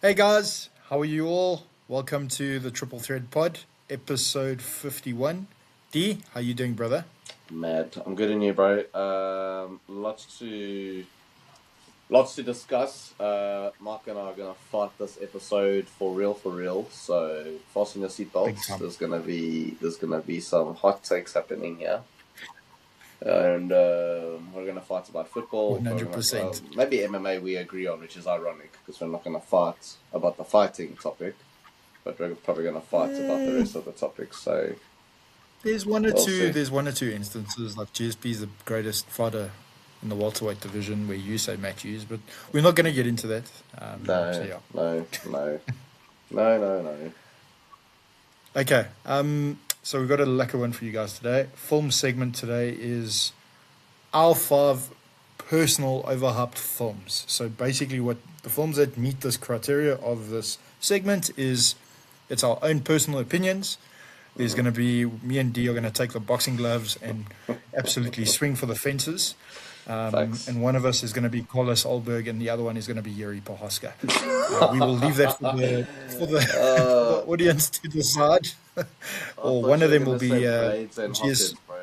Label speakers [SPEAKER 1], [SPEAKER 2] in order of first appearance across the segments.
[SPEAKER 1] Hey guys, how are you all? Welcome to the Triple Thread Pod, episode 51. D, how you doing, brother?
[SPEAKER 2] Mad. I'm good in you, bro. Lots to discuss. Mark and I are gonna fight this episode for real. So fasten your
[SPEAKER 1] Big
[SPEAKER 2] seatbelts.
[SPEAKER 1] time.
[SPEAKER 2] There's gonna be some hot takes happening here, and we're gonna fight about football. Probably not,
[SPEAKER 1] 100%.
[SPEAKER 2] maybe MMA we agree on, which is ironic because we're not gonna fight about the fighting topic, but we're probably gonna fight about the
[SPEAKER 1] Eh,
[SPEAKER 2] rest of the topics. So
[SPEAKER 1] there's one or
[SPEAKER 2] we'll
[SPEAKER 1] two.
[SPEAKER 2] see.
[SPEAKER 1] There's one or two instances like GSP is the greatest fighter in the welterweight division, where you say Matthews, but we're not going to get into that. So
[SPEAKER 2] No,
[SPEAKER 1] yeah.
[SPEAKER 2] no, no, no.
[SPEAKER 1] Okay. So we've got a lekker one for you guys today. Film segment today is our five personal overhyped films. So basically, what the films that meet this criteria of this segment is, it's our own personal opinions. There's going to be me and D are going to take the boxing gloves and absolutely swing for the fences.
[SPEAKER 2] Facts.
[SPEAKER 1] And one of us is going to be Carlos Olberg, and the other one is going to be Yuri Prohaska. We will leave that for the for the
[SPEAKER 2] uh,
[SPEAKER 1] audience to decide,
[SPEAKER 2] I
[SPEAKER 1] or
[SPEAKER 2] thought
[SPEAKER 1] one
[SPEAKER 2] you
[SPEAKER 1] of
[SPEAKER 2] were
[SPEAKER 1] them will
[SPEAKER 2] gonna say
[SPEAKER 1] be
[SPEAKER 2] Blades and
[SPEAKER 1] GS.
[SPEAKER 2] Hawkins, bro.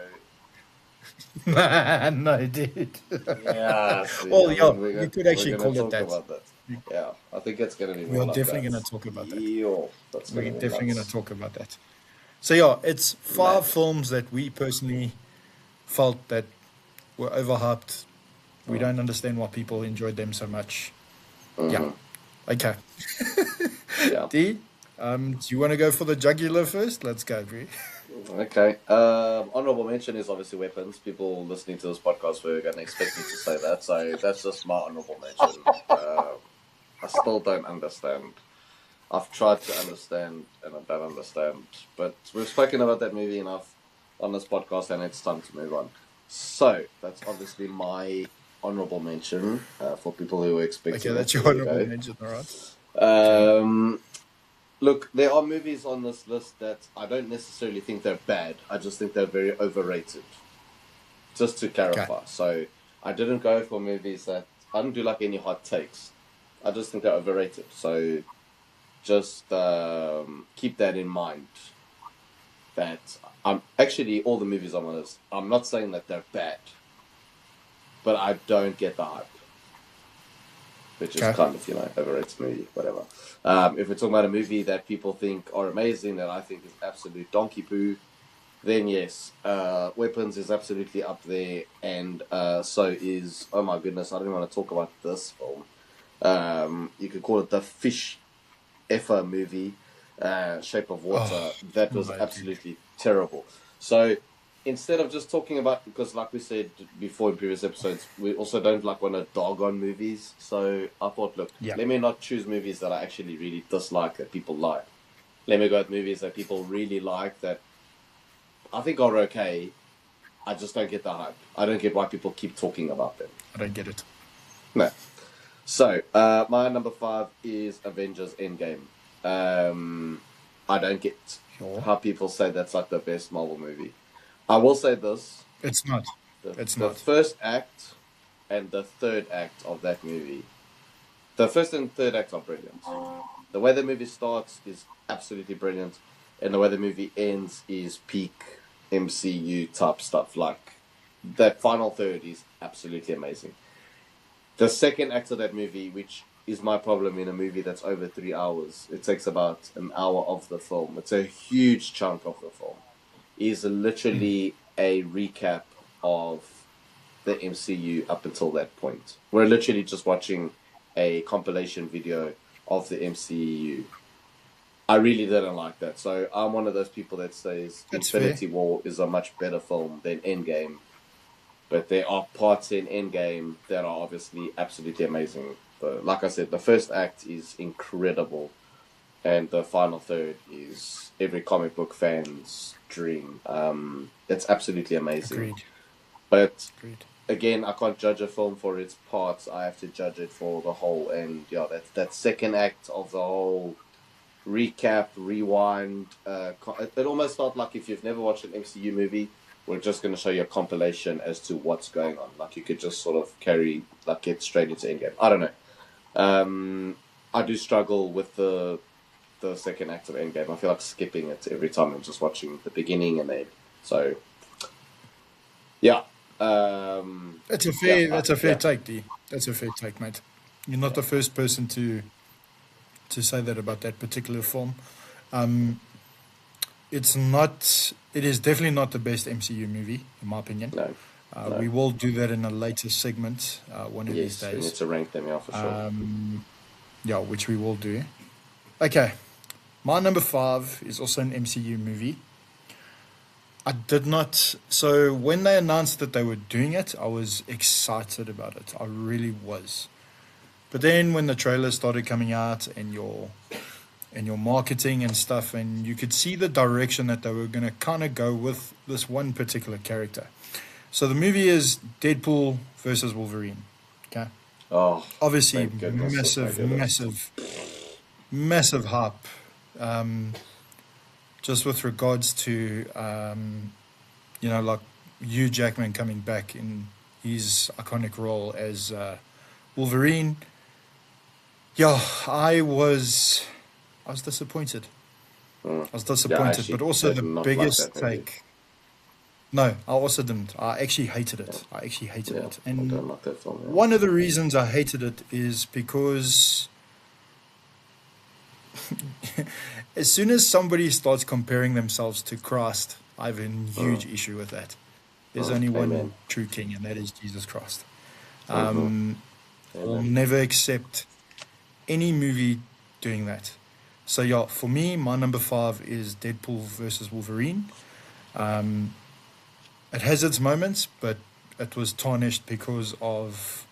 [SPEAKER 1] No, dude.
[SPEAKER 2] Yeah, see,
[SPEAKER 1] Well,
[SPEAKER 2] I
[SPEAKER 1] yeah,
[SPEAKER 2] think we're
[SPEAKER 1] we
[SPEAKER 2] gonna
[SPEAKER 1] could
[SPEAKER 2] we're
[SPEAKER 1] actually
[SPEAKER 2] gonna
[SPEAKER 1] call it
[SPEAKER 2] talk
[SPEAKER 1] that.
[SPEAKER 2] about that. Yeah, I think it's gonna be
[SPEAKER 1] We
[SPEAKER 2] more
[SPEAKER 1] are
[SPEAKER 2] like
[SPEAKER 1] definitely
[SPEAKER 2] that.
[SPEAKER 1] going to talk about that.
[SPEAKER 2] Yo, that's gonna
[SPEAKER 1] We're
[SPEAKER 2] be
[SPEAKER 1] definitely going to
[SPEAKER 2] nuts.
[SPEAKER 1] talk about that. So yeah, it's five
[SPEAKER 2] Mad.
[SPEAKER 1] films that we personally felt that were overhyped. We
[SPEAKER 2] Mm,
[SPEAKER 1] don't understand why people enjoyed them so much. Yeah.
[SPEAKER 2] mm-hmm.
[SPEAKER 1] Okay.
[SPEAKER 2] Yeah.
[SPEAKER 1] D, do you want to go for the jugular first? Let's go, Bree.
[SPEAKER 2] Okay. Honorable mention is obviously weapons. People listening to this podcast were gonna expect me to say that, so that's just my honorable mention. I still don't understand. I've tried to understand and I don't understand. But we've spoken about that movie enough on this podcast and it's time to move on. So, that's obviously my honorable mention for people who were
[SPEAKER 1] Okay,
[SPEAKER 2] expecting it.
[SPEAKER 1] that's
[SPEAKER 2] There
[SPEAKER 1] your
[SPEAKER 2] you
[SPEAKER 1] honorable
[SPEAKER 2] go.
[SPEAKER 1] mention, all right? Okay.
[SPEAKER 2] Look, there are movies on this list that I don't necessarily think they're bad. I just think they're very overrated. Just to
[SPEAKER 1] Okay.
[SPEAKER 2] clarify. So, I didn't go for movies that. I didn't do like any hot takes. I just think they're overrated. So, just keep that in mind. That I'm actually all the movies I'm on this. I'm not saying that they're bad, but I don't get the hype, which is
[SPEAKER 1] Okay.
[SPEAKER 2] kind of overrated movie, whatever. If we're talking about a movie that people think are amazing, that I think is absolute donkey poo, then yes, Weapons is absolutely up there, and so is, oh my goodness, I don't want to talk about this film. You could call it the Fish Effer movie, Shape of Water.
[SPEAKER 1] Oh,
[SPEAKER 2] That was
[SPEAKER 1] no, dude.
[SPEAKER 2] absolutely terrible. So instead of just talking about, because like we said before in previous episodes, we also don't like want to dog on movies. So I thought, look,
[SPEAKER 1] Yeah.
[SPEAKER 2] let me not choose movies that I actually really dislike that people like. Let me go with movies that people really like that I think are okay. I just don't get the hype. I don't get why people keep talking about them.
[SPEAKER 1] I don't get it.
[SPEAKER 2] No. So, my number 5 is Avengers Endgame. I don't get
[SPEAKER 1] Sure.
[SPEAKER 2] how people say that's like the best Marvel movie. I will say this:
[SPEAKER 1] It's not.
[SPEAKER 2] the
[SPEAKER 1] It's
[SPEAKER 2] the
[SPEAKER 1] not.
[SPEAKER 2] first act and the third act of that movie, the first and third act are brilliant. The way the movie starts is absolutely brilliant, and the way the movie ends is peak MCU type stuff. Like that final third is absolutely amazing. The second act of that movie, which is my problem in a movie that's over 3 hours, it takes about an hour of the film. It's a huge chunk of the film. Is literally a recap of the MCU up until that point. We're literally just watching a compilation video of the MCU. I really didn't like that. So I'm one of those people that says
[SPEAKER 1] That's fair.
[SPEAKER 2] Infinity War is a much better film than Endgame. But there are parts in Endgame that are obviously absolutely amazing. Like I said, the first act is incredible, and the final third is every comic book fan's dream. It's absolutely amazing.
[SPEAKER 1] Agreed.
[SPEAKER 2] But
[SPEAKER 1] Agreed.
[SPEAKER 2] again, I can't judge a film for its parts. I have to judge it for the whole. And yeah, that second act of the whole recap, rewind. It almost felt like if you've never watched an MCU movie, we're just going to show you a compilation as to what's going on. Like you could just sort of get straight into Endgame. I don't know. I do struggle with the second act of Endgame. I feel like skipping it every time and just watching the beginning and the end. So yeah,
[SPEAKER 1] That's a
[SPEAKER 2] yeah,
[SPEAKER 1] fair
[SPEAKER 2] yeah,
[SPEAKER 1] take, D. That's a fair take, mate. You're not
[SPEAKER 2] yeah.
[SPEAKER 1] the first person to say that about that particular film. Um, it's not. It is definitely not the best MCU movie, in my opinion.
[SPEAKER 2] No, no.
[SPEAKER 1] We will do that in a later segment one of these
[SPEAKER 2] Yes, we need
[SPEAKER 1] days.
[SPEAKER 2] to rank them, yeah, for sure.
[SPEAKER 1] Yeah, which we will do. Okay, my number five is also an MCU movie. I did not. So when they announced that they were doing it, I was excited about it. I really was. But then when the trailers started coming out and your marketing and stuff, and you could see the direction that they were going to kind of go with this one particular character. So the movie is Deadpool versus Wolverine. Okay,
[SPEAKER 2] Oh,
[SPEAKER 1] obviously
[SPEAKER 2] thank goodness that they
[SPEAKER 1] massive,
[SPEAKER 2] did it.
[SPEAKER 1] massive, massive hype. Um, just with regards to like Hugh Jackman coming back in his iconic role as Wolverine. Yeah, I was disappointed.
[SPEAKER 2] Mm.
[SPEAKER 1] I was
[SPEAKER 2] Yeah, I
[SPEAKER 1] disappointed, but
[SPEAKER 2] actually
[SPEAKER 1] also
[SPEAKER 2] did
[SPEAKER 1] the
[SPEAKER 2] not like
[SPEAKER 1] biggest
[SPEAKER 2] that movie.
[SPEAKER 1] take. No, I also didn't. I actually hated
[SPEAKER 2] Yeah,
[SPEAKER 1] it. I actually hated
[SPEAKER 2] yeah,
[SPEAKER 1] it.
[SPEAKER 2] I
[SPEAKER 1] And
[SPEAKER 2] don't like that film. Yeah.
[SPEAKER 1] one of the reasons I hated it is because as soon as somebody starts comparing themselves to Christ, I have a
[SPEAKER 2] Mm,
[SPEAKER 1] huge issue with that. There's
[SPEAKER 2] mm,
[SPEAKER 1] only one
[SPEAKER 2] amen.
[SPEAKER 1] true king, and that is Jesus Christ.
[SPEAKER 2] Mm-hmm.
[SPEAKER 1] I will
[SPEAKER 2] Amen.
[SPEAKER 1] never accept any movie doing that. So yeah, for me, my number five is Deadpool versus Wolverine. It has its moments, but it was tarnished because of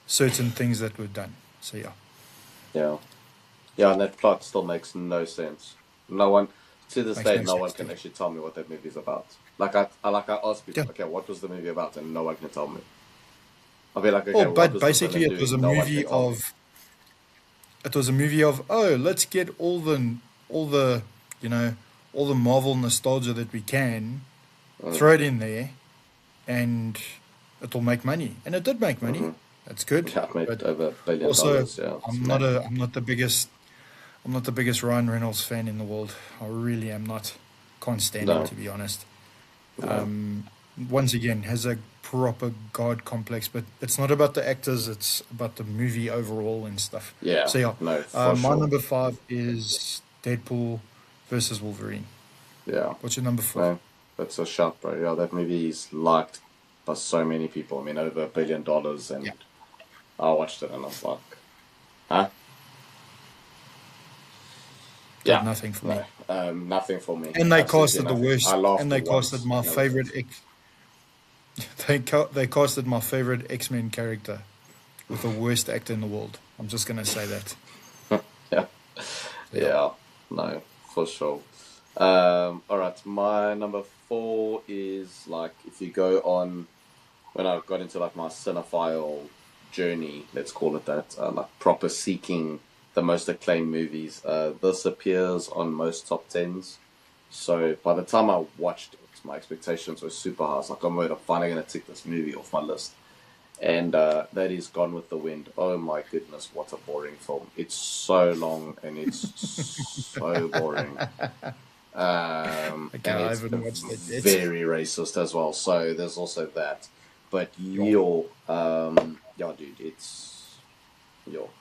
[SPEAKER 1] certain things that were done. So yeah,
[SPEAKER 2] Yeah. Yeah, and that plot still makes no sense. No one, to this
[SPEAKER 1] makes
[SPEAKER 2] day,
[SPEAKER 1] no
[SPEAKER 2] no one
[SPEAKER 1] sense,
[SPEAKER 2] can
[SPEAKER 1] D.
[SPEAKER 2] actually tell me what that movie is about. Like I ask
[SPEAKER 1] Yeah.
[SPEAKER 2] people, okay, what was the movie about, and no one can tell me. I'll be like,
[SPEAKER 1] Well,
[SPEAKER 2] okay, what
[SPEAKER 1] but
[SPEAKER 2] was the
[SPEAKER 1] basically,
[SPEAKER 2] villain doing? No one can tell me.
[SPEAKER 1] it was a movie of let's get all the you know all the Marvel nostalgia that we can,
[SPEAKER 2] Mm,
[SPEAKER 1] throw it in there, and it'll make money. And it did make money.
[SPEAKER 2] mm-hmm.
[SPEAKER 1] That's good.
[SPEAKER 2] Yeah, I made
[SPEAKER 1] But
[SPEAKER 2] over $1 billion.
[SPEAKER 1] also,
[SPEAKER 2] Yeah, it's mad.
[SPEAKER 1] I'm not the biggest Ryan Reynolds fan in the world. I really am not. Can't stand him,
[SPEAKER 2] No,
[SPEAKER 1] to be honest.
[SPEAKER 2] no.
[SPEAKER 1] Once again, has a proper god complex, but it's not about the actors. It's about the movie overall and stuff.
[SPEAKER 2] Yeah,
[SPEAKER 1] So yeah,
[SPEAKER 2] no, for
[SPEAKER 1] my
[SPEAKER 2] sure.
[SPEAKER 1] number five is Deadpool versus Wolverine.
[SPEAKER 2] Yeah,
[SPEAKER 1] What's your number four?
[SPEAKER 2] no, that's a shout, bro. Yeah, that movie is liked by so many people. I mean, over $1 billion,
[SPEAKER 1] Yeah,
[SPEAKER 2] and I watched it and I was like, huh?
[SPEAKER 1] did
[SPEAKER 2] Yeah,
[SPEAKER 1] nothing for me.
[SPEAKER 2] no, nothing for me.
[SPEAKER 1] And they
[SPEAKER 2] Absolutely
[SPEAKER 1] casted the
[SPEAKER 2] nothing. I
[SPEAKER 1] worst. And
[SPEAKER 2] laughed
[SPEAKER 1] they casted
[SPEAKER 2] once,
[SPEAKER 1] my
[SPEAKER 2] and that was
[SPEAKER 1] favorite.
[SPEAKER 2] it.
[SPEAKER 1] They casted my favorite X Men character with the worst actor in the world. I'm just gonna say that.
[SPEAKER 2] Yeah,
[SPEAKER 1] So, yeah.
[SPEAKER 2] yeah, no, for sure. All right, my number four is like if you go on when I got into like my cinephile journey, let's call it that, like proper seeking the most acclaimed movies. This appears on most top tens. So by the time I watched it, my expectations were super high. I was like, oh my god, I'm finally gonna tick this movie off my list. And that is Gone with the Wind. Oh my goodness, what a boring film! It's so long and it's so boring.
[SPEAKER 1] Okay,
[SPEAKER 2] And
[SPEAKER 1] I
[SPEAKER 2] it's
[SPEAKER 1] haven't watched it yet.
[SPEAKER 2] very racist as well. So there's also that. But
[SPEAKER 1] Yo.
[SPEAKER 2] yeah, dude,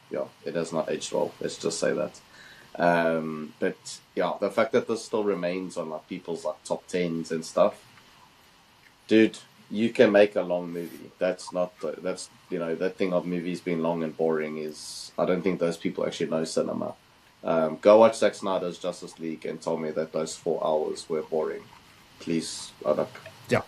[SPEAKER 2] yeah, it has not aged well. Let's just say that. But yeah, the fact that this still remains on like people's like top tens and stuff, dude, you can make a long movie. That's not that's that thing of movies being long and boring is I don't think those people actually know cinema. Go watch Zack Snyder's Justice League and tell me that those 4 hours were boring. Please, like,
[SPEAKER 1] Yeah.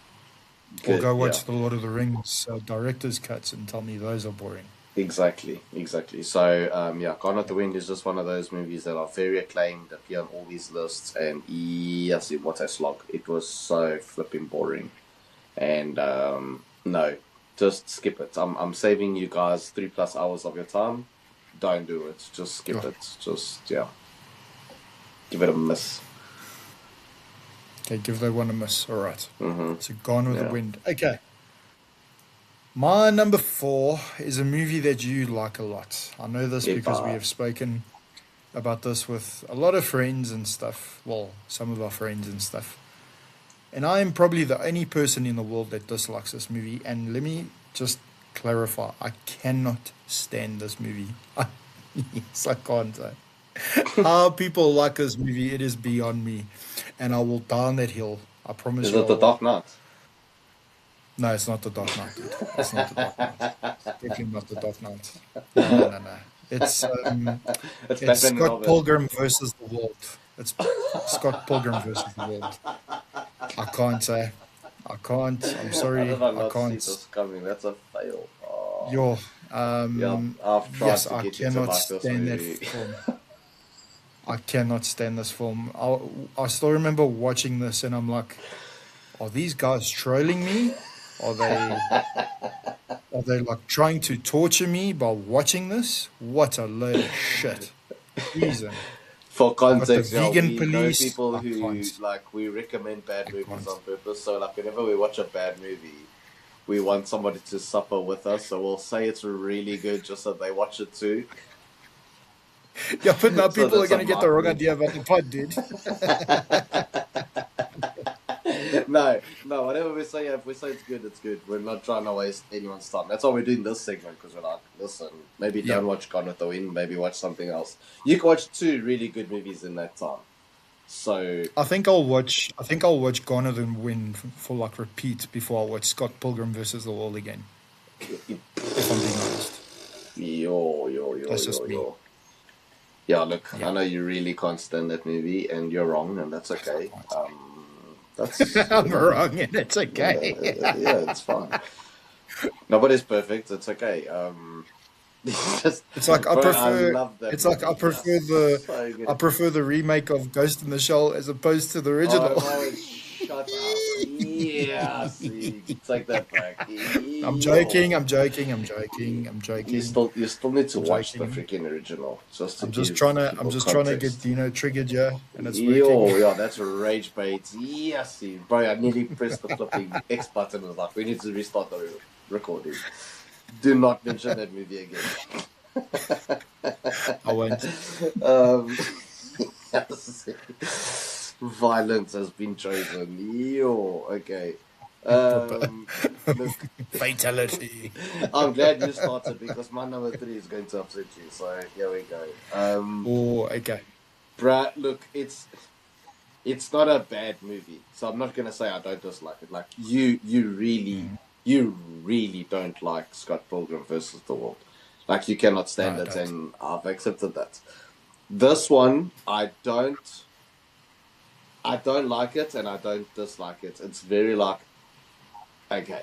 [SPEAKER 1] Or
[SPEAKER 2] good,
[SPEAKER 1] go
[SPEAKER 2] yeah,
[SPEAKER 1] watch the Lord of the Rings director's cuts and tell me those are boring.
[SPEAKER 2] exactly, exactly. So, yeah, Gone with the Wind is just one of those movies that are very acclaimed, appear on all these lists, and yes, what a slog! It was so flipping boring, and no, just skip it. I'm saving you guys 3+ hours of your time. Don't do it. Just skip
[SPEAKER 1] Yeah.
[SPEAKER 2] it. Just yeah, give it a miss.
[SPEAKER 1] Okay, give that one a miss. All right.
[SPEAKER 2] Mm-hmm.
[SPEAKER 1] So Gone with the
[SPEAKER 2] Yeah.
[SPEAKER 1] Wind. Okay. My number four is a movie that you like a lot. I know this because we
[SPEAKER 2] Epa.
[SPEAKER 1] have spoken about this with a lot of friends and stuff. Well, some of our friends and stuff. And I am probably the only person in the world that dislikes this movie. And let me just clarify, I cannot stand this movie. Yes, I can't. How people like this movie, it is beyond me. And I will die on that hill. I promise
[SPEAKER 2] Is
[SPEAKER 1] you
[SPEAKER 2] it
[SPEAKER 1] I
[SPEAKER 2] The
[SPEAKER 1] will.
[SPEAKER 2] Dark Knight?
[SPEAKER 1] No, it's not the Dark Knight, dude. It's not the Dark Knight. It's definitely not the Dark Knight. No, no, no, no. It's um,
[SPEAKER 2] It's
[SPEAKER 1] it's
[SPEAKER 2] Batman and
[SPEAKER 1] Scott
[SPEAKER 2] Robin.
[SPEAKER 1] Pilgrim versus the World. It's Scott Pilgrim versus the World. I can't say. I can't. I'm
[SPEAKER 2] How
[SPEAKER 1] sorry.
[SPEAKER 2] did I
[SPEAKER 1] I
[SPEAKER 2] not see
[SPEAKER 1] can't.
[SPEAKER 2] this coming? That's a fail. Oh.
[SPEAKER 1] Yo,
[SPEAKER 2] Yeah, I've tried
[SPEAKER 1] yes,
[SPEAKER 2] to
[SPEAKER 1] I
[SPEAKER 2] get you to
[SPEAKER 1] cannot
[SPEAKER 2] like this
[SPEAKER 1] stand that
[SPEAKER 2] movie.
[SPEAKER 1] film. I cannot stand this film. I still remember watching this and I'm like, are these guys trolling me? Are they are they like trying to torture me by watching this? What a load of shit. Reason.
[SPEAKER 2] For
[SPEAKER 1] You got the
[SPEAKER 2] context, yeah,
[SPEAKER 1] vegan
[SPEAKER 2] we know
[SPEAKER 1] police.
[SPEAKER 2] people
[SPEAKER 1] I
[SPEAKER 2] who
[SPEAKER 1] can't.
[SPEAKER 2] like we recommend bad
[SPEAKER 1] I
[SPEAKER 2] movies
[SPEAKER 1] can't.
[SPEAKER 2] on purpose. So like whenever we watch a bad movie, we want somebody to suffer with us. So we'll say it's really good just so they watch it too.
[SPEAKER 1] Yeah, but now
[SPEAKER 2] So
[SPEAKER 1] people are
[SPEAKER 2] that's a
[SPEAKER 1] gonna get the
[SPEAKER 2] mark
[SPEAKER 1] wrong
[SPEAKER 2] we.
[SPEAKER 1] idea about the pod, dude.
[SPEAKER 2] No, no. Whatever we say, if we say it's good, it's good. We're not trying to waste anyone's time. That's why we're doing this segment because we're like, listen, maybe
[SPEAKER 1] Yeah.
[SPEAKER 2] don't watch Gone with the Wind. Maybe watch something else. You can watch two really good movies in that time. So
[SPEAKER 1] I think I'll watch Gone with the Wind for like repeat before I watch Scott Pilgrim versus the World again. If I'm being honest. That's just me.
[SPEAKER 2] yo. Yeah, look, I
[SPEAKER 1] Yeah.
[SPEAKER 2] know you really can't stand that movie, and you're wrong, and that's
[SPEAKER 1] I
[SPEAKER 2] okay.
[SPEAKER 1] can't.
[SPEAKER 2] That's
[SPEAKER 1] I'm wrong and it's okay.
[SPEAKER 2] yeah, it's fine. Nobody's perfect. It's okay. It's just,
[SPEAKER 1] It's like I
[SPEAKER 2] bro, I
[SPEAKER 1] prefer
[SPEAKER 2] love that
[SPEAKER 1] it's like I
[SPEAKER 2] movie.
[SPEAKER 1] prefer the
[SPEAKER 2] So
[SPEAKER 1] I
[SPEAKER 2] good.
[SPEAKER 1] prefer the remake of Ghost in the Shell as opposed to the
[SPEAKER 2] Oh
[SPEAKER 1] original.
[SPEAKER 2] no, shut up. Yeah, see, take that back.
[SPEAKER 1] I'm joking,
[SPEAKER 2] Yo.
[SPEAKER 1] I'm joking, I'm joking, I'm joking,
[SPEAKER 2] You still need to
[SPEAKER 1] I'm
[SPEAKER 2] watch the
[SPEAKER 1] joking.
[SPEAKER 2] freaking original just to
[SPEAKER 1] I'm just
[SPEAKER 2] give
[SPEAKER 1] trying to I'm
[SPEAKER 2] people
[SPEAKER 1] just trying to get
[SPEAKER 2] context.
[SPEAKER 1] Dino triggered, yeah, and it's working.
[SPEAKER 2] Yo, yeah, that's rage bait. Yes, bro, I nearly pressed the flipping X button and was like, we need to restart the recording. Do not mention that movie again.
[SPEAKER 1] I won't.
[SPEAKER 2] um, yes. Violence has been chosen. Yo, okay. Um, look,
[SPEAKER 1] Fatality.
[SPEAKER 2] I'm glad you started because my number three is going to upset you. So here we go.
[SPEAKER 1] Oh, okay.
[SPEAKER 2] Bruh, look, it's not a bad movie, so I'm not gonna say I don't dislike it. Like you really don't like Scott Pilgrim versus the World. Like you cannot
[SPEAKER 1] No,
[SPEAKER 2] stand
[SPEAKER 1] I
[SPEAKER 2] it,
[SPEAKER 1] don't.
[SPEAKER 2] and I've accepted that. This one, I don't like it, and I don't dislike it. It's very like okay,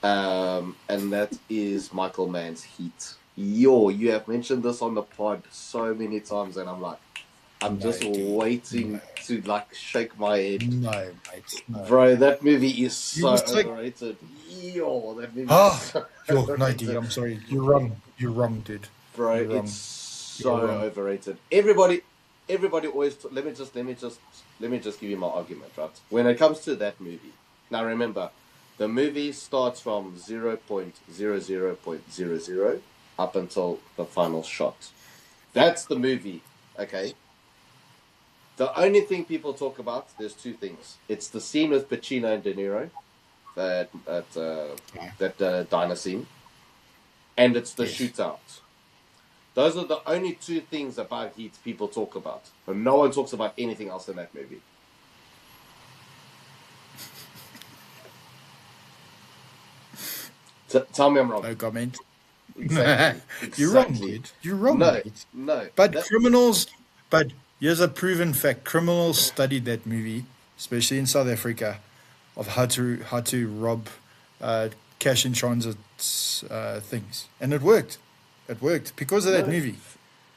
[SPEAKER 2] and that is Michael Mann's Heat. Yo, you have mentioned this on the pod so many times, and I'm like, I'm
[SPEAKER 1] No,
[SPEAKER 2] just
[SPEAKER 1] D. No.
[SPEAKER 2] waiting to like shake my head.
[SPEAKER 1] No, mate. No.
[SPEAKER 2] Bro, that movie is
[SPEAKER 1] You
[SPEAKER 2] so
[SPEAKER 1] must take
[SPEAKER 2] overrated. Yo, that movie is
[SPEAKER 1] Ah,
[SPEAKER 2] so
[SPEAKER 1] yo, no, D.
[SPEAKER 2] overrated.
[SPEAKER 1] I'm sorry. You're wrong. You're wrong, dude.
[SPEAKER 2] Bro,
[SPEAKER 1] You're
[SPEAKER 2] it's
[SPEAKER 1] wrong. You're
[SPEAKER 2] so
[SPEAKER 1] wrong.
[SPEAKER 2] overrated. Everybody always. Let me just give you my argument, right? When it comes to that movie, now remember, the movie starts from 0.00.00 up until the final shot. That's the movie, okay? The only thing people talk about, there's two things. It's the scene with Pacino and De Niro,
[SPEAKER 1] Yeah.
[SPEAKER 2] that diner scene, and it's the
[SPEAKER 1] Yes.
[SPEAKER 2] shootout. Those are the only two things about Heat people talk about. But no one talks about anything else in that movie. Tell me I'm wrong.
[SPEAKER 1] No comment.
[SPEAKER 2] Exactly.
[SPEAKER 1] You're wrong,
[SPEAKER 2] Exactly.
[SPEAKER 1] dude. You're wrong,
[SPEAKER 2] No,
[SPEAKER 1] mate.
[SPEAKER 2] no.
[SPEAKER 1] But
[SPEAKER 2] That
[SPEAKER 1] criminals, but here's a proven fact. Criminals studied that movie, especially in South Africa, of how to rob uh, cash in transit things, and it worked. It worked because of that
[SPEAKER 2] no
[SPEAKER 1] movie.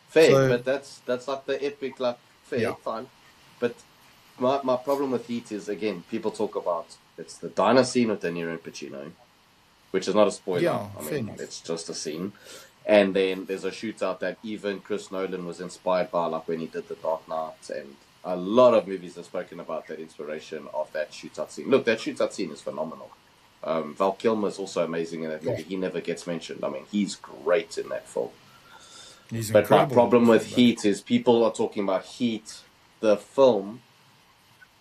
[SPEAKER 2] fair,
[SPEAKER 1] So
[SPEAKER 2] but that's like the epic like fair,
[SPEAKER 1] yeah,
[SPEAKER 2] fine. But my problem with Heat is again, people talk about it's the diner scene with De Niro and Pacino, which is not a spoiler.
[SPEAKER 1] yeah,
[SPEAKER 2] I
[SPEAKER 1] fair
[SPEAKER 2] mean,
[SPEAKER 1] enough.
[SPEAKER 2] it's just a scene. And then there's a shootout that even Chris Nolan was inspired by, like when he did The Dark Knight, and a lot of movies have spoken about that inspiration of that shootout scene. Look, that shootout scene is phenomenal. Val Kilmer's also amazing in that movie. He never gets mentioned. I mean, he's great in that film.
[SPEAKER 1] He's
[SPEAKER 2] But my
[SPEAKER 1] incredible.
[SPEAKER 2] problem with Heat is people are talking about Heat, the film,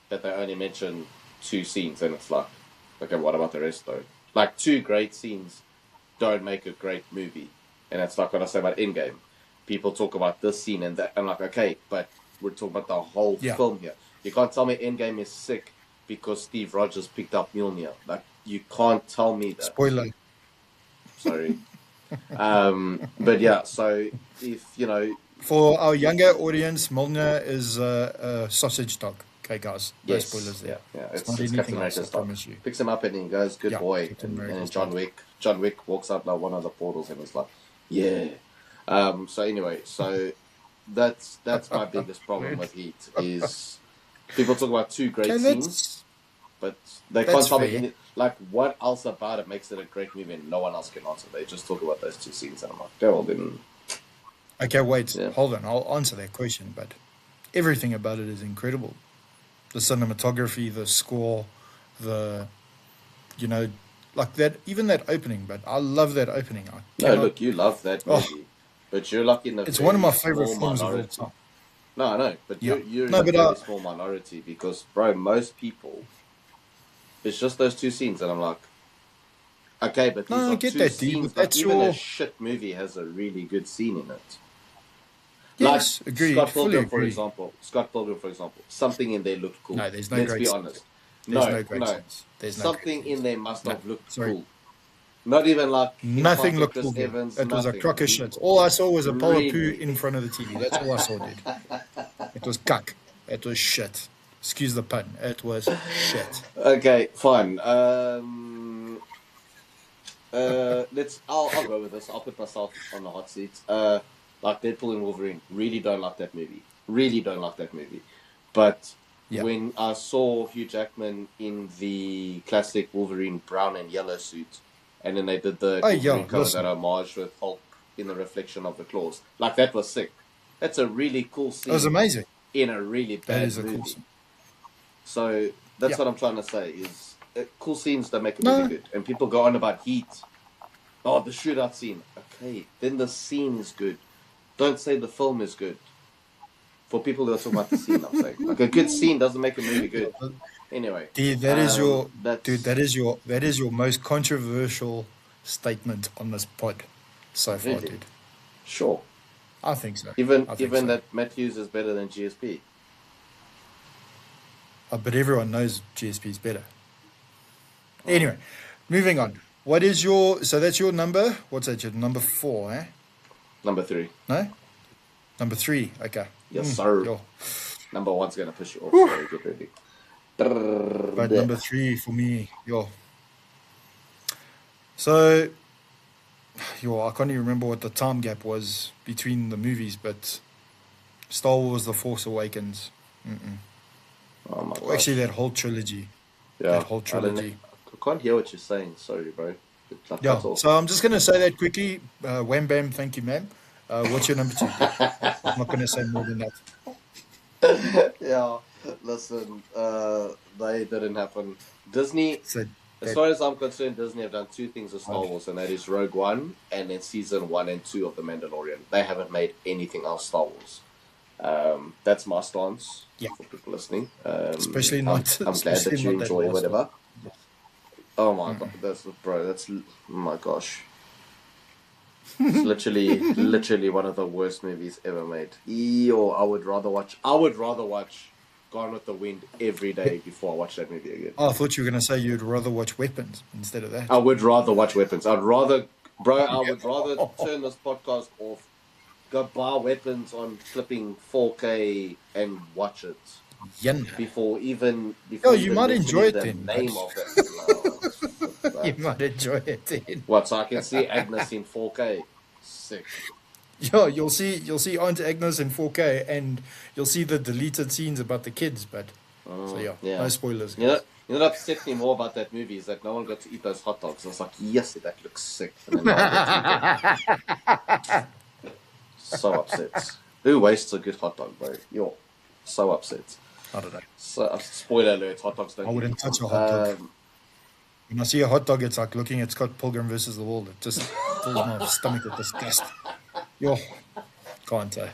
[SPEAKER 2] but they only mention 2 scenes, and it's like, okay, what about the rest though? Like 2 great scenes don't make a great movie, and that's like what I say about Endgame. People talk about this scene and that. I'm like, okay, but we're talking about the whole film here. You can't tell me Endgame is sick because Steve Rogers picked up Mjolnir. Like, you can't tell me that.
[SPEAKER 1] Spoiler.
[SPEAKER 2] Sorry. But yeah, so if, you know...
[SPEAKER 1] For our younger audience, Mjolnir is a sausage dog. Okay, guys. No spoilers there.
[SPEAKER 2] Yeah.
[SPEAKER 1] It's not
[SPEAKER 2] It's
[SPEAKER 1] anything
[SPEAKER 2] Captain
[SPEAKER 1] else,
[SPEAKER 2] America's
[SPEAKER 1] I
[SPEAKER 2] dog.
[SPEAKER 1] promise you.
[SPEAKER 2] Picks him up and he goes, good boy.
[SPEAKER 1] Captain
[SPEAKER 2] And
[SPEAKER 1] America's
[SPEAKER 2] John
[SPEAKER 1] dog.
[SPEAKER 2] Wick. John Wick walks out like one of the portals and he's like, yeah. So anyway, so that's my biggest problem with Heat is people talk about 2 great scenes, but they can't tell me any, like, what else about it makes it a great movie, and no one else can answer. They just talk about those 2 scenes, and I'm like, okay, well then.
[SPEAKER 1] Okay, wait, hold on. I'll answer that question, but everything about it is incredible. The cinematography, the score, the, you know, like that, even that opening, but I love that opening.
[SPEAKER 2] No, look, you love that movie, but you're like in a
[SPEAKER 1] it's
[SPEAKER 2] very
[SPEAKER 1] one of my favorite
[SPEAKER 2] small
[SPEAKER 1] films
[SPEAKER 2] minority.
[SPEAKER 1] of all time.
[SPEAKER 2] No, I know, but you're in
[SPEAKER 1] No,
[SPEAKER 2] a
[SPEAKER 1] but
[SPEAKER 2] very small minority because, bro, most people, it's just those 2 scenes, and I'm like, okay, but these
[SPEAKER 1] no, I
[SPEAKER 2] are
[SPEAKER 1] get
[SPEAKER 2] 2
[SPEAKER 1] that,
[SPEAKER 2] scenes.
[SPEAKER 1] but
[SPEAKER 2] Like,
[SPEAKER 1] that's
[SPEAKER 2] even a
[SPEAKER 1] your
[SPEAKER 2] shit movie has a really good scene in it.
[SPEAKER 1] yes,
[SPEAKER 2] Like
[SPEAKER 1] agreed,
[SPEAKER 2] Scott
[SPEAKER 1] fully
[SPEAKER 2] Pilgrim, for
[SPEAKER 1] agree.
[SPEAKER 2] example. Something in there looked cool.
[SPEAKER 1] No, there's no
[SPEAKER 2] Let's
[SPEAKER 1] great
[SPEAKER 2] be
[SPEAKER 1] scenes.
[SPEAKER 2] honest.
[SPEAKER 1] There's
[SPEAKER 2] No,
[SPEAKER 1] no great
[SPEAKER 2] no.
[SPEAKER 1] scenes. There's no great
[SPEAKER 2] Something in
[SPEAKER 1] scenes.
[SPEAKER 2] there must
[SPEAKER 1] No,
[SPEAKER 2] have looked
[SPEAKER 1] sorry.
[SPEAKER 2] cool. Not even like him
[SPEAKER 1] Nothing
[SPEAKER 2] fighting
[SPEAKER 1] looked
[SPEAKER 2] Chris
[SPEAKER 1] cool there.
[SPEAKER 2] Evans.
[SPEAKER 1] It was a
[SPEAKER 2] Nothing.
[SPEAKER 1] crock of shit. All I saw was a pile of poo
[SPEAKER 2] Really.
[SPEAKER 1] in front of the TV. That's all I saw, dude. It was cuck. It was shit. Excuse the pun. It was shit.
[SPEAKER 2] Okay, fine. I'll go with this. I'll put myself on the hot seat. Like Deadpool and Wolverine. Really don't like that movie. Really don't like that movie. But when I saw Hugh Jackman in the classic Wolverine brown and yellow suit, and then they did the Wolverine cover that homage with Hulk in the reflection of the claws, like, that was sick. That's a really cool scene.
[SPEAKER 1] It was amazing.
[SPEAKER 2] In a really bad
[SPEAKER 1] That is a
[SPEAKER 2] movie.
[SPEAKER 1] cool scene.
[SPEAKER 2] So that's what I'm trying to say is cool scenes that make a movie good. And people go on about Heat. Oh, the shootout scene. Okay, then the scene is good. Don't say the film is good. For people who are talking about the scene, I'm saying, like, a good scene doesn't make a movie good. Anyway,
[SPEAKER 1] Dude, that is your most controversial statement on this pod so far, dude.
[SPEAKER 2] Sure.
[SPEAKER 1] I think so.
[SPEAKER 2] Even that Matt Hughes is better than GSP.
[SPEAKER 1] But everyone knows GSP is better. Anyway, moving on. What is your... So that's your number? What's that? Your number 4, eh?
[SPEAKER 2] Number 3.
[SPEAKER 1] No? Number 3. Okay.
[SPEAKER 2] Yes, sir.
[SPEAKER 1] Yo.
[SPEAKER 2] Number 1's going to push you off, so get ready.
[SPEAKER 1] But number 3 for me, yo. So, I can't even remember what the time gap was between the movies, but Star Wars The Force Awakens.
[SPEAKER 2] Oh my gosh.
[SPEAKER 1] Actually, that whole trilogy.
[SPEAKER 2] Yeah.
[SPEAKER 1] That whole trilogy.
[SPEAKER 2] I can't hear what you're saying. Sorry, bro.
[SPEAKER 1] Yeah, so I'm just going to say that quickly. Wham bam, thank you, ma'am. What's your number 2? I'm not going to say more than that.
[SPEAKER 2] Yeah, listen, they didn't happen. Disney, as far as I'm concerned, Disney have done 2 things with Star Wars, and that is Rogue One and then season 1 and 2 of The Mandalorian. They haven't made anything else Star Wars. That's my stance for people listening.
[SPEAKER 1] Especially not.
[SPEAKER 2] I'm glad that you enjoy whatever. Oh my god, that's oh my gosh. It's literally one of the worst movies ever made. I would rather watch Gone with the Wind every day before I watch that movie again.
[SPEAKER 1] Oh, I thought you were going to say you'd rather watch Weapons instead of that.
[SPEAKER 2] I would rather watch Weapons. I would rather turn this podcast off, go buy Weapons on flipping 4K and watch it. Before you
[SPEAKER 1] might enjoy it then.
[SPEAKER 2] Name of it.
[SPEAKER 1] You might enjoy it then.
[SPEAKER 2] What? So I can see Agnes in 4K. Sick.
[SPEAKER 1] Yeah, you'll see Aunt Agnes in 4K, and you'll see the deleted scenes about the kids. But no spoilers.
[SPEAKER 2] You know what upset me more about that movie is that no one got to eat those hot dogs. I was like, yes, that looks sick. And then no one got to eat it. So upset. Who wastes a good hot dog, bro? You're so upset.
[SPEAKER 1] I don't know.
[SPEAKER 2] So, spoiler alert: hot dogs don't.
[SPEAKER 1] I wouldn't touch a hot dog. When I see a hot dog, it's like looking at Scott Pilgrim versus the World. It just fills my stomach with disgust. Yo, can't say.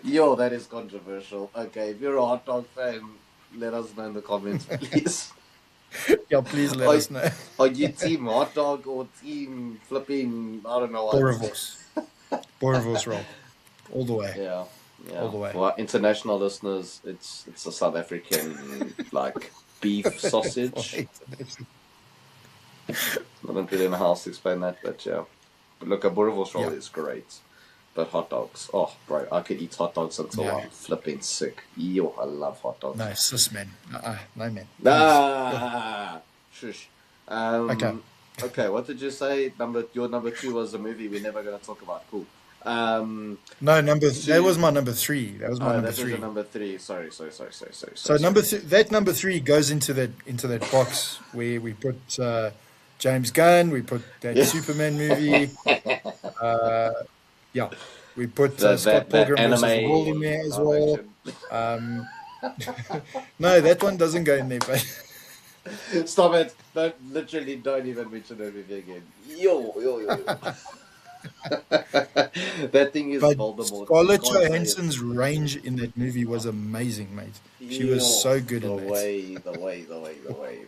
[SPEAKER 2] Yo, that is controversial. Okay, if you're a hot dog fan, let us know in the comments, please.
[SPEAKER 1] Yeah, please let
[SPEAKER 2] Are,
[SPEAKER 1] us know.
[SPEAKER 2] are you team hot dog or team flipping, I don't know what?
[SPEAKER 1] Boerewors. Boerewors roll. All the way.
[SPEAKER 2] Yeah,
[SPEAKER 1] All
[SPEAKER 2] yeah.
[SPEAKER 1] the way.
[SPEAKER 2] For our international listeners, it's a South African like beef sausage. I don't really know how else to explain that, but yeah. But look, a boerewors roll
[SPEAKER 1] Yeah.
[SPEAKER 2] is great. But hot dogs, oh, bro, I could eat hot dogs until
[SPEAKER 1] Yeah.
[SPEAKER 2] I'm flipping sick. Yo, I love hot dogs.
[SPEAKER 1] No, sis, man. No, man. Please. Yo.
[SPEAKER 2] Ah, shush.
[SPEAKER 1] Okay.
[SPEAKER 2] Okay, what did you say? Your number two was a movie we're never going to talk about. Cool.
[SPEAKER 1] No, that
[SPEAKER 2] Two.
[SPEAKER 1] was my number three. That was my
[SPEAKER 2] Oh,
[SPEAKER 1] number
[SPEAKER 2] that was your
[SPEAKER 1] three.
[SPEAKER 2] number three. Sorry.
[SPEAKER 1] So that number three goes into that box where we put James Gunn, we put that
[SPEAKER 2] Yeah.
[SPEAKER 1] Superman movie. Yeah, we put Scott
[SPEAKER 2] That
[SPEAKER 1] Pilgrim versus the World in
[SPEAKER 2] anime
[SPEAKER 1] there as
[SPEAKER 2] live
[SPEAKER 1] well.
[SPEAKER 2] action.
[SPEAKER 1] No, that one doesn't go in there, but
[SPEAKER 2] Stop it! Don't even mention that movie again. Yo. That thing is
[SPEAKER 1] but
[SPEAKER 2] Voldemort. You
[SPEAKER 1] Scarlett
[SPEAKER 2] can't say it.
[SPEAKER 1] Johansson's range in that movie was amazing, mate. She was
[SPEAKER 2] Yo,
[SPEAKER 1] so good
[SPEAKER 2] the
[SPEAKER 1] in that.
[SPEAKER 2] way.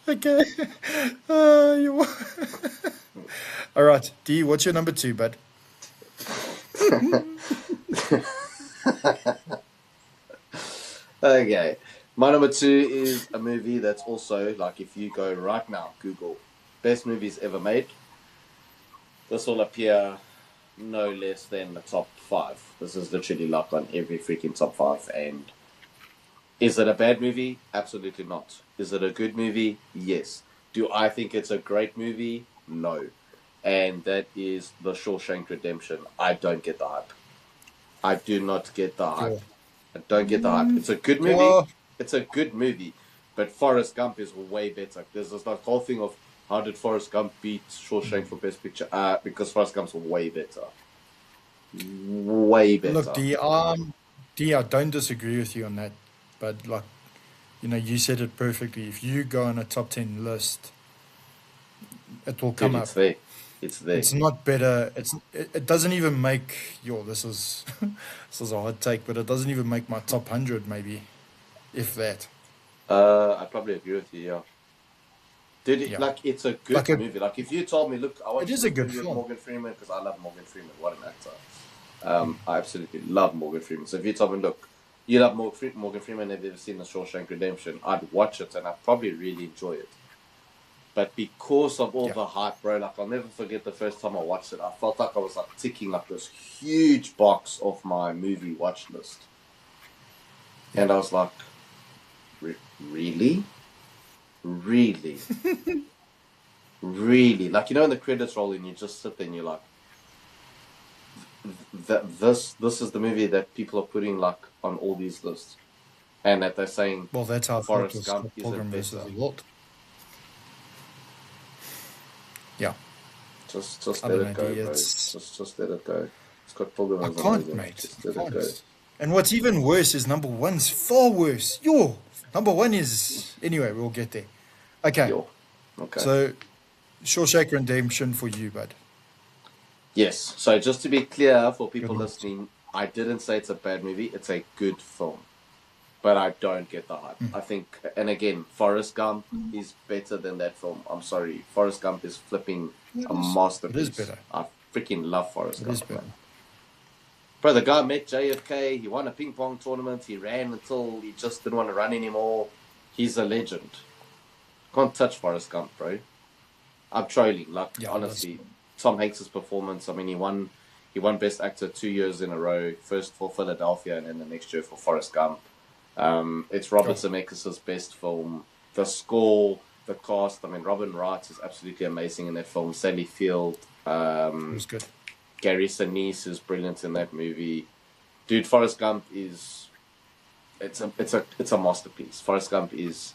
[SPEAKER 1] Okay. You. All right, D. What's your number two, bud?
[SPEAKER 2] Okay. My number two is a movie that's also, like, if you go right now, Google best movies ever made, this will appear no less than the top five. This is literally like on every freaking top five. And is it a bad movie? Absolutely not. Is it a good movie? Yes. Do I think it's a great movie? No. And that is The Shawshank Redemption. I don't get the hype. I do not get the hype.
[SPEAKER 1] Yo.
[SPEAKER 2] I don't get the hype. It's a good movie.
[SPEAKER 1] Yo.
[SPEAKER 2] It's a good movie. But Forrest Gump is way better. There's this like whole thing of how did Forrest Gump beat Shawshank for Best Picture? Because Forrest Gump's way better. Way better.
[SPEAKER 1] Look, D, I don't disagree with you on that, but like, you said it perfectly. If you go on a top 10 list, it will come
[SPEAKER 2] Dude,
[SPEAKER 1] up.
[SPEAKER 2] it's there. It's there.
[SPEAKER 1] It's not better. It doesn't even make this is this is a hot take, but it doesn't even make my top 100 maybe, if that.
[SPEAKER 2] I probably agree with you, yeah. Dude,
[SPEAKER 1] Yeah.
[SPEAKER 2] like, it's a good
[SPEAKER 1] Like
[SPEAKER 2] movie. Like, if you told me, look, I watched
[SPEAKER 1] It is a
[SPEAKER 2] this
[SPEAKER 1] good
[SPEAKER 2] movie with
[SPEAKER 1] film.
[SPEAKER 2] Morgan Freeman, because I love Morgan Freeman. What an actor. I absolutely love Morgan Freeman. So if you told me, look, you love Morgan Freeman, have you ever seen The Shawshank Redemption? I'd watch it, and I'd probably really enjoy it. But because of all
[SPEAKER 1] Yeah.
[SPEAKER 2] the hype, bro, like, I'll never forget the first time I watched it. I felt like I was, like, ticking, like, this huge box off my movie watch list. And I was like, really? Really? Really? Like, in the credits roll and you just sit there and you're like, this is the movie that people are putting, like, on all these lists. And that they're saying
[SPEAKER 1] Well, that's how it
[SPEAKER 2] Forrest
[SPEAKER 1] was
[SPEAKER 2] Gump
[SPEAKER 1] Scott
[SPEAKER 2] is
[SPEAKER 1] Pilgrim
[SPEAKER 2] better.
[SPEAKER 1] versus the World. Yeah.
[SPEAKER 2] Just
[SPEAKER 1] I
[SPEAKER 2] let
[SPEAKER 1] don't
[SPEAKER 2] it
[SPEAKER 1] know,
[SPEAKER 2] go,
[SPEAKER 1] D.
[SPEAKER 2] bro. Just let it go. Scott Pilgrim
[SPEAKER 1] I
[SPEAKER 2] is
[SPEAKER 1] can't,
[SPEAKER 2] amazing.
[SPEAKER 1] mate.
[SPEAKER 2] Just
[SPEAKER 1] I
[SPEAKER 2] let it go.
[SPEAKER 1] can't. And what's even worse is number one's far worse. Yo, number one is anyway. We'll get there. Okay.
[SPEAKER 2] Yo. Okay.
[SPEAKER 1] So, Shawshank Redemption for you, bud.
[SPEAKER 2] Yes. So just to be clear for people
[SPEAKER 1] Good one.
[SPEAKER 2] listening, I didn't say it's a bad movie. It's a good film. But I don't get the hype. I think, and again, Forrest Gump is better than that film. I'm sorry. Forrest Gump is flipping a masterpiece.
[SPEAKER 1] It is better.
[SPEAKER 2] I freaking love Forrest
[SPEAKER 1] It
[SPEAKER 2] Gump.
[SPEAKER 1] is better.
[SPEAKER 2] Man. Bro, the guy met JFK. He won a ping pong tournament. He ran until he just didn't want to run anymore. He's a legend. Can't touch Forrest Gump, bro. I'm trolling. Like,
[SPEAKER 1] Yeah,
[SPEAKER 2] honestly, Tom Hanks' performance. I mean, he won Best Actor 2 years in a row. First for Philadelphia, and then the next year for Forrest Gump. It's Robert Zemeckis' best film. The score, the cast. I mean, Robin Wright is absolutely amazing in that film. Sally Field.
[SPEAKER 1] It was good.
[SPEAKER 2] Gary Sinise is brilliant in that movie. Dude, Forrest Gump is it's a masterpiece. Forrest Gump is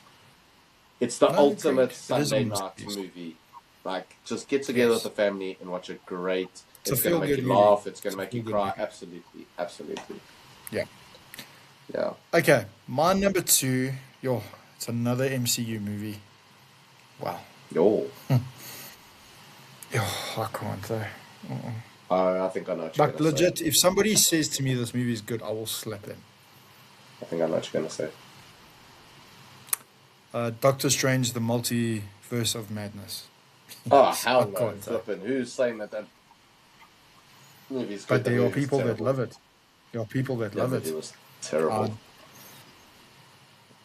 [SPEAKER 2] the ultimate
[SPEAKER 1] agreed. It is a
[SPEAKER 2] Sunday night
[SPEAKER 1] masterpiece.
[SPEAKER 2] movie. Like, just get together
[SPEAKER 1] Yes.
[SPEAKER 2] with the family and watch it. Great. It's
[SPEAKER 1] a
[SPEAKER 2] going to make
[SPEAKER 1] feel-good
[SPEAKER 2] you
[SPEAKER 1] movie.
[SPEAKER 2] laugh. It's going to
[SPEAKER 1] It's a
[SPEAKER 2] make you
[SPEAKER 1] feel-good
[SPEAKER 2] cry.
[SPEAKER 1] movie.
[SPEAKER 2] Absolutely.
[SPEAKER 1] Yeah.
[SPEAKER 2] Yeah.
[SPEAKER 1] Okay, my number two. Yo, it's another MCU movie. Wow.
[SPEAKER 2] Yo.
[SPEAKER 1] Yo, I can't say.
[SPEAKER 2] I think I know what you're
[SPEAKER 1] Like
[SPEAKER 2] gonna say.
[SPEAKER 1] legit, if somebody says to me this movie is good, I will slap them.
[SPEAKER 2] I think I know what you're gonna say.
[SPEAKER 1] Doctor Strange: The Multiverse of Madness.
[SPEAKER 2] Oh
[SPEAKER 1] Yes, I
[SPEAKER 2] hell no,
[SPEAKER 1] can't say.
[SPEAKER 2] flipping! Who's saying that that movie's good?
[SPEAKER 1] But
[SPEAKER 2] The
[SPEAKER 1] there are
[SPEAKER 2] movie's
[SPEAKER 1] people that
[SPEAKER 2] terrible.
[SPEAKER 1] love it. There are people that
[SPEAKER 2] That
[SPEAKER 1] love
[SPEAKER 2] movie
[SPEAKER 1] it.
[SPEAKER 2] was
[SPEAKER 1] Uh,
[SPEAKER 2] terrible.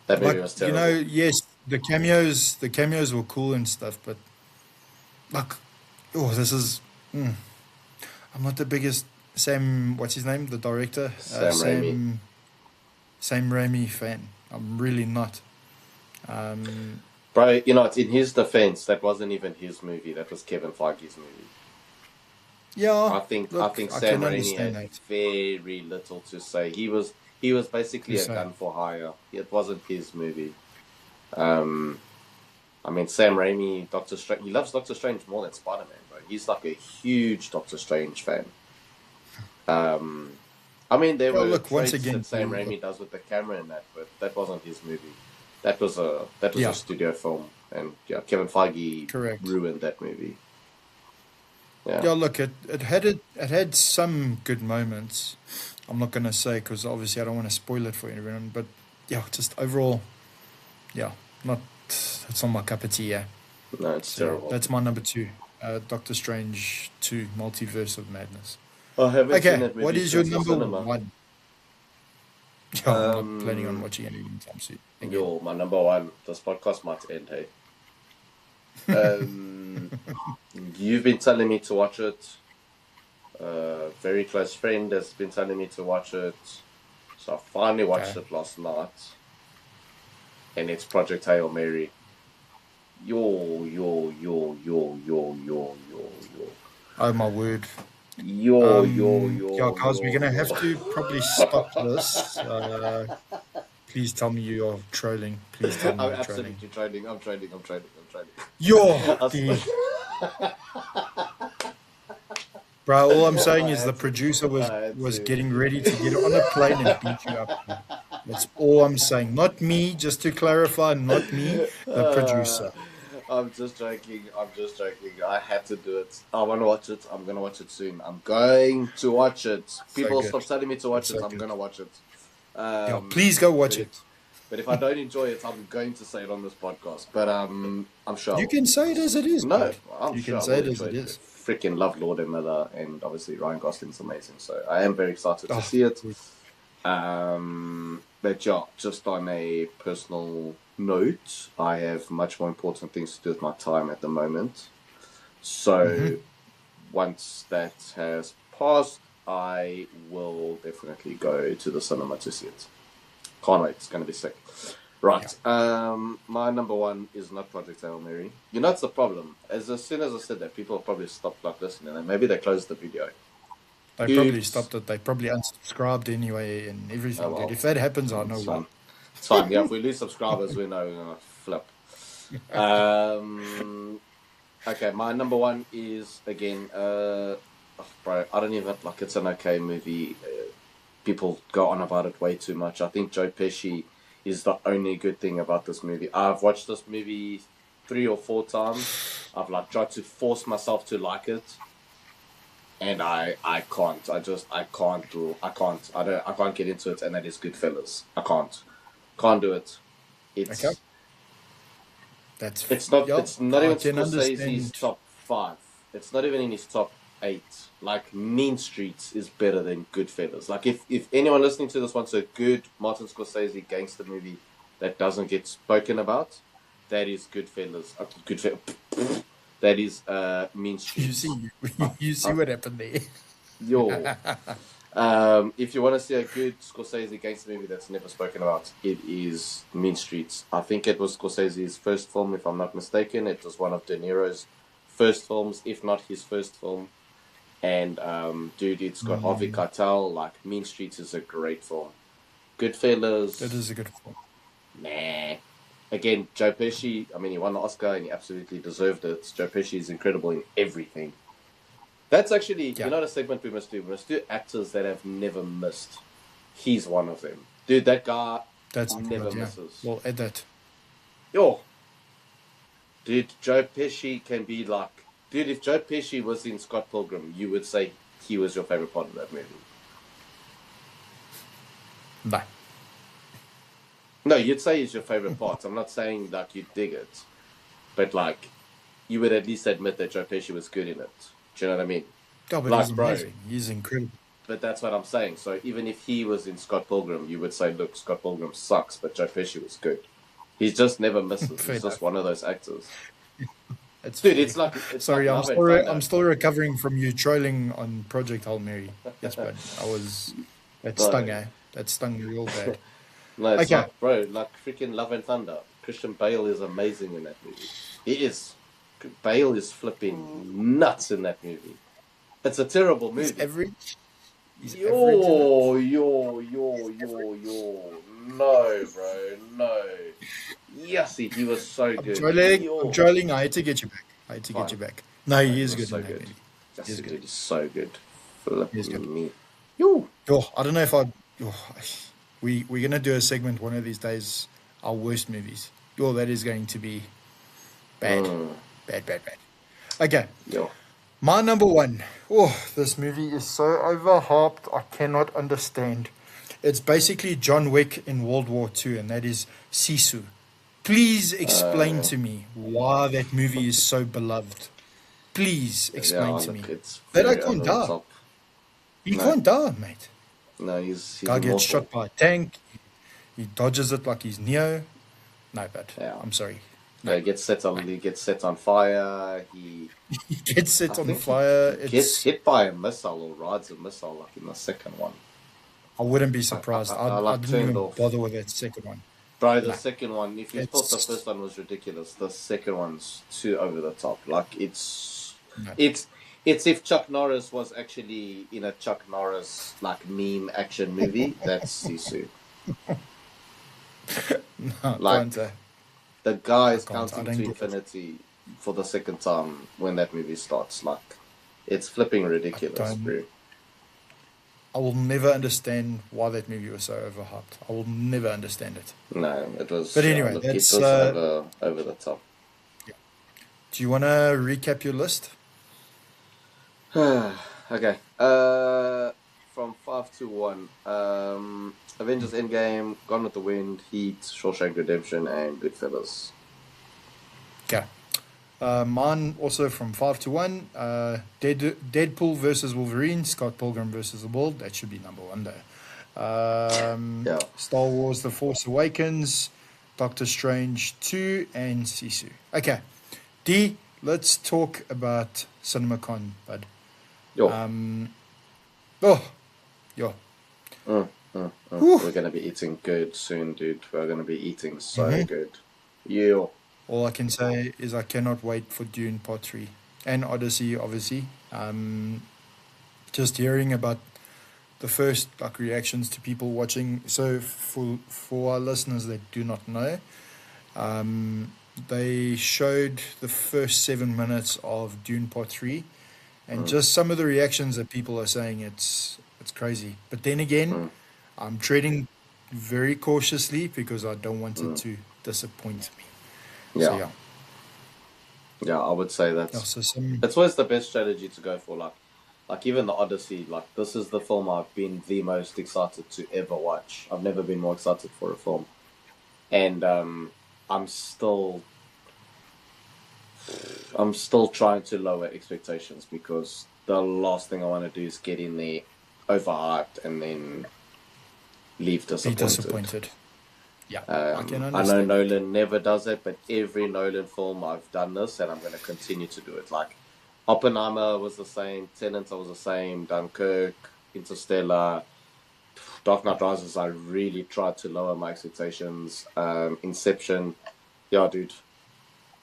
[SPEAKER 2] That movie
[SPEAKER 1] like
[SPEAKER 2] was
[SPEAKER 1] you know,
[SPEAKER 2] terrible.
[SPEAKER 1] yes, the cameos were cool and stuff, but like, oh, this is. Mm, I'm not the biggest Sam. What's his name? The director,
[SPEAKER 2] Sam Raimi.
[SPEAKER 1] Sam Raimi fan. I'm really not. Um,
[SPEAKER 2] Bro, you know, it's in his defense, that wasn't even his movie. That was Kevin Feige's movie.
[SPEAKER 1] yeah,
[SPEAKER 2] I
[SPEAKER 1] look,
[SPEAKER 2] think
[SPEAKER 1] I
[SPEAKER 2] Sam
[SPEAKER 1] can
[SPEAKER 2] Raimi
[SPEAKER 1] understand
[SPEAKER 2] had
[SPEAKER 1] that.
[SPEAKER 2] very little to say. He was
[SPEAKER 1] To
[SPEAKER 2] basically a
[SPEAKER 1] say,
[SPEAKER 2] gun for hire. It wasn't his movie. Um, I mean, Sam Raimi, Doctor Strange. He loves Doctor Strange more than Spider Man, bro. He's like a huge Doctor Strange fan. Um, I mean, there
[SPEAKER 1] yeah,
[SPEAKER 2] were
[SPEAKER 1] look, once
[SPEAKER 2] traits
[SPEAKER 1] again,
[SPEAKER 2] that Sam
[SPEAKER 1] too.
[SPEAKER 2] Raimi does with the camera in that, but that wasn't his movie. That was a
[SPEAKER 1] Yeah,
[SPEAKER 2] studio film, and yeah, Kevin Feige
[SPEAKER 1] correct.
[SPEAKER 2] ruined that movie. Yeah,
[SPEAKER 1] Yeah, look, it had some good moments. I'm not gonna say because obviously I don't want to spoil it for everyone, but yeah, just overall, yeah, not it's not my cup of tea. Yeah.
[SPEAKER 2] no, it's
[SPEAKER 1] So yeah,
[SPEAKER 2] terrible.
[SPEAKER 1] that's my number two. Doctor Strange 2, Multiverse of Madness.
[SPEAKER 2] I haven't seen
[SPEAKER 1] Okay,
[SPEAKER 2] that
[SPEAKER 1] what
[SPEAKER 2] movie
[SPEAKER 1] is your
[SPEAKER 2] since the
[SPEAKER 1] number
[SPEAKER 2] cinema.
[SPEAKER 1] one? Yeah, I'm not planning on
[SPEAKER 2] Um,
[SPEAKER 1] watching it anytime soon again.
[SPEAKER 2] yo, my number one. This podcast might end. Hey, um, you've been telling me to watch it. A very close friend has been telling me to watch it, so I finally watched
[SPEAKER 1] Okay.
[SPEAKER 2] it last night, and it's Project Hail Mary. Yo.
[SPEAKER 1] Oh my word. Yeah, guys, we're gonna have
[SPEAKER 2] Yo.
[SPEAKER 1] to probably stop this. Please tell me you are trolling. Please tell me
[SPEAKER 2] I'm
[SPEAKER 1] you're trolling.
[SPEAKER 2] absolutely training. I'm training.
[SPEAKER 1] Yo,
[SPEAKER 2] I
[SPEAKER 1] the
[SPEAKER 2] swear.
[SPEAKER 1] bro. All I'm saying
[SPEAKER 2] I
[SPEAKER 1] is the
[SPEAKER 2] had to.
[SPEAKER 1] producer
[SPEAKER 2] I had
[SPEAKER 1] was
[SPEAKER 2] to.
[SPEAKER 1] getting ready to get on a plane and beat you up. Bro. That's all I'm saying. Not me. Just to clarify, not me. The
[SPEAKER 2] Uh,
[SPEAKER 1] producer.
[SPEAKER 2] I'm just joking. I'm just joking. I had to do it. I want to watch it. I'm gonna watch it soon. I'm going to watch it.
[SPEAKER 1] So
[SPEAKER 2] People
[SPEAKER 1] good.
[SPEAKER 2] stop telling me to watch
[SPEAKER 1] It's
[SPEAKER 2] it.
[SPEAKER 1] so
[SPEAKER 2] I'm
[SPEAKER 1] good.
[SPEAKER 2] gonna watch it.
[SPEAKER 1] Yeah, please go
[SPEAKER 2] But
[SPEAKER 1] watch
[SPEAKER 2] if
[SPEAKER 1] it.
[SPEAKER 2] I don't enjoy it, I'm going to say it on this podcast. But I'm sure.
[SPEAKER 1] You can say it as it is,
[SPEAKER 2] No,
[SPEAKER 1] dude.
[SPEAKER 2] I'm
[SPEAKER 1] You
[SPEAKER 2] sure
[SPEAKER 1] can
[SPEAKER 2] I
[SPEAKER 1] say
[SPEAKER 2] will
[SPEAKER 1] it as
[SPEAKER 2] enjoy
[SPEAKER 1] it
[SPEAKER 2] it.
[SPEAKER 1] is.
[SPEAKER 2] Freaking love Lord and Miller, and obviously Ryan Gosling's amazing. So I am very excited to
[SPEAKER 1] Oh,
[SPEAKER 2] see it.
[SPEAKER 1] good.
[SPEAKER 2] But yeah, just on a personal note, I have much more important things to do with my time at the moment. So once that has passed, I will definitely go to the cinema to see it. Can't wait. It's going to be sick.
[SPEAKER 1] Yeah.
[SPEAKER 2] Right. My number one is not Project Hail Mary. You know, that's the problem. As soon as I said that, people have probably stopped like listening, and maybe they closed the video.
[SPEAKER 1] They probably
[SPEAKER 2] Oops.
[SPEAKER 1] stopped it. They probably unsubscribed anyway and
[SPEAKER 2] Oh
[SPEAKER 1] everything, dude.
[SPEAKER 2] well.
[SPEAKER 1] If that happens, I know
[SPEAKER 2] It's
[SPEAKER 1] why.
[SPEAKER 2] fine. It's fine. Yeah, if we lose subscribers, we know we're gonna flip. Um. Okay, my number one is again. Bro, I don't even like. It's an okay movie. People go on about it way too much. I think Joe Pesci is the only good thing about this movie. I've watched this movie 3 or 4 times. I've like tried to force myself to like it, and I can't. I can't do. I can't get into it. And that is Goodfellas. I can't do it.
[SPEAKER 1] Okay.
[SPEAKER 2] It's
[SPEAKER 1] That's, yeah,
[SPEAKER 2] it's not
[SPEAKER 1] I
[SPEAKER 2] even
[SPEAKER 1] can
[SPEAKER 2] Scorsese's
[SPEAKER 1] understand.
[SPEAKER 2] top five. It's not even in his top eight. Like Mean Streets is better than Goodfellas. Like if anyone listening to this wants a good Martin Scorsese gangster movie that doesn't get spoken about, that is Goodfellas. That is Mean
[SPEAKER 1] You
[SPEAKER 2] Streets.
[SPEAKER 1] see,
[SPEAKER 2] Uh,
[SPEAKER 1] you see
[SPEAKER 2] uh,
[SPEAKER 1] what happened there.
[SPEAKER 2] yo. If you want to see a good Scorsese gangster movie that's never spoken about, it is Mean Streets. I think it was Scorsese's first film, if I'm not mistaken. It was one of De Niro's first films, if not his first film. And dude, it's got Harvey
[SPEAKER 1] Mm,
[SPEAKER 2] Keitel. Like Mean Streets is a great film.
[SPEAKER 1] that
[SPEAKER 2] Goodfellas,
[SPEAKER 1] is a good film.
[SPEAKER 2] nah. Again, Joe Pesci. I mean, he won the Oscar and he absolutely deserved it. Joe Pesci is incredible in everything. That's actually,
[SPEAKER 1] Yeah.
[SPEAKER 2] a segment we must do. We must do actors that have never missed. He's one of them. Dude, that guy
[SPEAKER 1] That's
[SPEAKER 2] never
[SPEAKER 1] good, yeah.
[SPEAKER 2] misses.
[SPEAKER 1] We'll add that.
[SPEAKER 2] Yo, dude, Joe Pesci can be like, dude, if Joe Pesci was in Scott Pilgrim, you would say he was your favorite part of that movie.
[SPEAKER 1] No.
[SPEAKER 2] No, you'd say he's your favorite part. I'm not saying like you dig it, but like you would at least admit that Joe Pesci was good in it. Do you know what I mean?
[SPEAKER 1] Oh, but he's
[SPEAKER 2] Like, bro,
[SPEAKER 1] amazing. He's incredible.
[SPEAKER 2] but that's what I'm saying. So even if he was in Scott Pilgrim, you would say, look, Scott Pilgrim sucks, but Joe Pesci was good. He just never misses.
[SPEAKER 1] Fair
[SPEAKER 2] He's just
[SPEAKER 1] enough.
[SPEAKER 2] one of those actors.
[SPEAKER 1] It's
[SPEAKER 2] Dude,
[SPEAKER 1] fair.
[SPEAKER 2] it's like
[SPEAKER 1] Sorry,
[SPEAKER 2] Love and
[SPEAKER 1] I'm
[SPEAKER 2] Thunder.
[SPEAKER 1] still recovering from you trolling on Project Hail Mary. Yes, bud. That stung,
[SPEAKER 2] Bro.
[SPEAKER 1] eh? That stung real bad.
[SPEAKER 2] No, it's
[SPEAKER 1] Okay.
[SPEAKER 2] like, bro, like freaking Love and Thunder. Christian Bale is amazing in that movie. He is. Bale is flipping nuts in that movie. It's a terrible
[SPEAKER 1] He's
[SPEAKER 2] movie.
[SPEAKER 1] average. He's average in it.
[SPEAKER 2] Yo. No, bro, no. Yes, he was so
[SPEAKER 1] I'm
[SPEAKER 2] good.
[SPEAKER 1] trolling. I'm
[SPEAKER 2] Yo.
[SPEAKER 1] trolling. I had to get you back.
[SPEAKER 2] It's fine.
[SPEAKER 1] No,
[SPEAKER 2] No,
[SPEAKER 1] he
[SPEAKER 2] he
[SPEAKER 1] is
[SPEAKER 2] was
[SPEAKER 1] good in
[SPEAKER 2] so
[SPEAKER 1] that
[SPEAKER 2] good.
[SPEAKER 1] movie. He
[SPEAKER 2] Yes,
[SPEAKER 1] is good.
[SPEAKER 2] dude, he's so good.
[SPEAKER 1] He is
[SPEAKER 2] Flip
[SPEAKER 1] good.
[SPEAKER 2] me. Yo.
[SPEAKER 1] I don't know if we're gonna do a segment one of these days. Our worst movies. That is going to be bad,
[SPEAKER 2] Mm,
[SPEAKER 1] bad. Okay,
[SPEAKER 2] yo.
[SPEAKER 1] my number one. This movie is so overhyped. I cannot understand. It's basically John Wick in World War II, and that is Sisu. Please explain
[SPEAKER 2] Uh,
[SPEAKER 1] to me why that movie is so beloved. Please
[SPEAKER 2] yeah,
[SPEAKER 1] explain to
[SPEAKER 2] look,
[SPEAKER 1] me.
[SPEAKER 2] it's
[SPEAKER 1] That I
[SPEAKER 2] very
[SPEAKER 1] can't
[SPEAKER 2] over the
[SPEAKER 1] die.
[SPEAKER 2] top.
[SPEAKER 1] He
[SPEAKER 2] No,
[SPEAKER 1] can't die, mate.
[SPEAKER 2] no, he's
[SPEAKER 1] Guy gets
[SPEAKER 2] immortal.
[SPEAKER 1] shot by a tank. He dodges it like he's Neo. No, but
[SPEAKER 2] Yeah.
[SPEAKER 1] I'm sorry. No,
[SPEAKER 2] Yeah,
[SPEAKER 1] no.
[SPEAKER 2] he gets set on fire.
[SPEAKER 1] He gets
[SPEAKER 2] I
[SPEAKER 1] set on
[SPEAKER 2] think
[SPEAKER 1] fire.
[SPEAKER 2] he gets
[SPEAKER 1] It's.
[SPEAKER 2] hit by a missile or rides a missile, like in the second one.
[SPEAKER 1] I wouldn't be
[SPEAKER 2] I,
[SPEAKER 1] surprised.
[SPEAKER 2] I
[SPEAKER 1] I
[SPEAKER 2] like
[SPEAKER 1] didn't
[SPEAKER 2] turned
[SPEAKER 1] even
[SPEAKER 2] off.
[SPEAKER 1] bother with that second one.
[SPEAKER 2] Bro, the
[SPEAKER 1] No,
[SPEAKER 2] second one, if you thought the
[SPEAKER 1] it's
[SPEAKER 2] first one was ridiculous, the second one's too over the top. Like
[SPEAKER 1] no,
[SPEAKER 2] it's it's if Chuck Norris was actually in a Chuck Norris like meme action movie, that's Sisu.
[SPEAKER 1] no. I can't.
[SPEAKER 2] Like the guy
[SPEAKER 1] I
[SPEAKER 2] is
[SPEAKER 1] can't. I
[SPEAKER 2] counting
[SPEAKER 1] don't
[SPEAKER 2] to
[SPEAKER 1] get it.
[SPEAKER 2] infinity for the second time when that movie starts. Like it's flipping
[SPEAKER 1] I
[SPEAKER 2] ridiculous,
[SPEAKER 1] don't.
[SPEAKER 2] bro.
[SPEAKER 1] I will never understand why that movie was so overhyped. I will never understand it.
[SPEAKER 2] No, it was
[SPEAKER 1] But
[SPEAKER 2] yeah,
[SPEAKER 1] anyway,
[SPEAKER 2] look, it
[SPEAKER 1] that's.
[SPEAKER 2] was over the top.
[SPEAKER 1] Yeah. Do you want to recap your list?
[SPEAKER 2] Okay. From 5 to 1. Avengers Endgame, Gone with the Wind, Heat, Shawshank Redemption, and Goodfellas.
[SPEAKER 1] Okay. Mine also from 5 to 1. Deadpool versus Wolverine. Scott Pilgrim versus the World. That should be number one there.
[SPEAKER 2] Yeah.
[SPEAKER 1] Star Wars: The Force Awakens, Doctor Strange 2, and Sisu. Okay, D. Let's talk about CinemaCon, bud.
[SPEAKER 2] Yo.
[SPEAKER 1] Um, oh, yo.
[SPEAKER 2] We're gonna be eating good soon, dude. We're gonna be eating so
[SPEAKER 1] hmm
[SPEAKER 2] good. Yeah.
[SPEAKER 1] All I can say is I cannot wait for Dune Part 3 and Odyssey, obviously. Just hearing about the first like reactions to people watching. So for our listeners that do not know, they showed the first 7 minutes of Dune Part 3, and
[SPEAKER 2] Mm,
[SPEAKER 1] just some of the reactions that people are saying it's crazy. But then again,
[SPEAKER 2] mm,
[SPEAKER 1] I'm treading very cautiously because I don't want it
[SPEAKER 2] mm.
[SPEAKER 1] to disappoint me. So
[SPEAKER 2] Yeah.
[SPEAKER 1] yeah,
[SPEAKER 2] Yeah, I would say
[SPEAKER 1] yeah. So some
[SPEAKER 2] that's always the best strategy to go for. Like even the Odyssey, like this is the film I've been the most excited to ever watch. I've never been more excited for a film. And I'm still I'm still trying to lower expectations because the last thing I want to do is get in there overhyped and then leave
[SPEAKER 1] be
[SPEAKER 2] disappointed.
[SPEAKER 1] disappointed. Yeah, I can
[SPEAKER 2] I know
[SPEAKER 1] understand that.
[SPEAKER 2] Nolan never does it, but every Nolan film I've done this and I'm going to continue to do it. Like Oppenheimer was the same, Tenet was the same, Dunkirk, Interstellar, Dark Knight Rises. I really tried to lower my expectations. Inception, yeah, dude.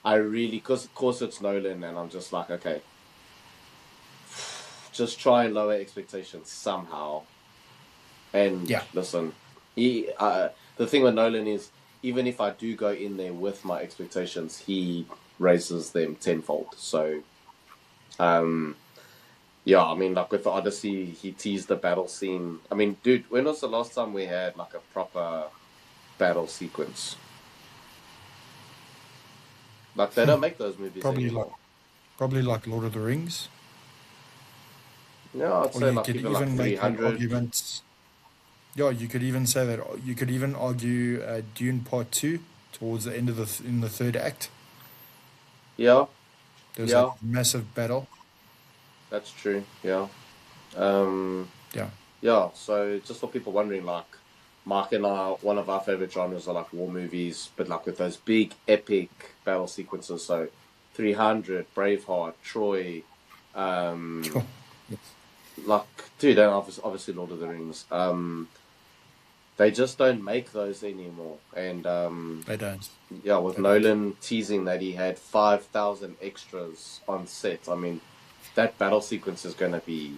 [SPEAKER 2] I really, because of course it's Nolan, and I'm just like, okay, just try and lower expectations somehow. And
[SPEAKER 1] Yeah,
[SPEAKER 2] listen, the thing with Nolan is, even if I do go in there with my expectations, he raises them tenfold. So, um, Yeah, I mean, like with the Odyssey, he teased the battle scene. I mean, dude, when was the last time we had like a proper battle sequence? Like they don't make those movies
[SPEAKER 1] Probably like
[SPEAKER 2] anymore.
[SPEAKER 1] Lord of the Rings,
[SPEAKER 2] Yeah, I'd
[SPEAKER 1] or
[SPEAKER 2] say
[SPEAKER 1] you
[SPEAKER 2] like
[SPEAKER 1] could
[SPEAKER 2] even like
[SPEAKER 1] even make that
[SPEAKER 2] 300.
[SPEAKER 1] argument. Yeah, you could even say that. You could even argue Dune Part Two towards the end of in the third act.
[SPEAKER 2] Yeah,
[SPEAKER 1] There's that
[SPEAKER 2] yeah,
[SPEAKER 1] massive battle.
[SPEAKER 2] that's true. Yeah. Um,
[SPEAKER 1] Yeah.
[SPEAKER 2] yeah, so just for people wondering, like Mark and I, one of our favorite genres are like war movies, but like with those big epic battle sequences. So 300, Braveheart, Troy,
[SPEAKER 1] Sure.
[SPEAKER 2] um,
[SPEAKER 1] Yes.
[SPEAKER 2] like dude, and obviously Lord of the Rings. They just don't make those anymore. And
[SPEAKER 1] They don't.
[SPEAKER 2] yeah, with
[SPEAKER 1] They don't.
[SPEAKER 2] Nolan teasing that he had 5,000 extras on set. I mean, that battle sequence is going to be,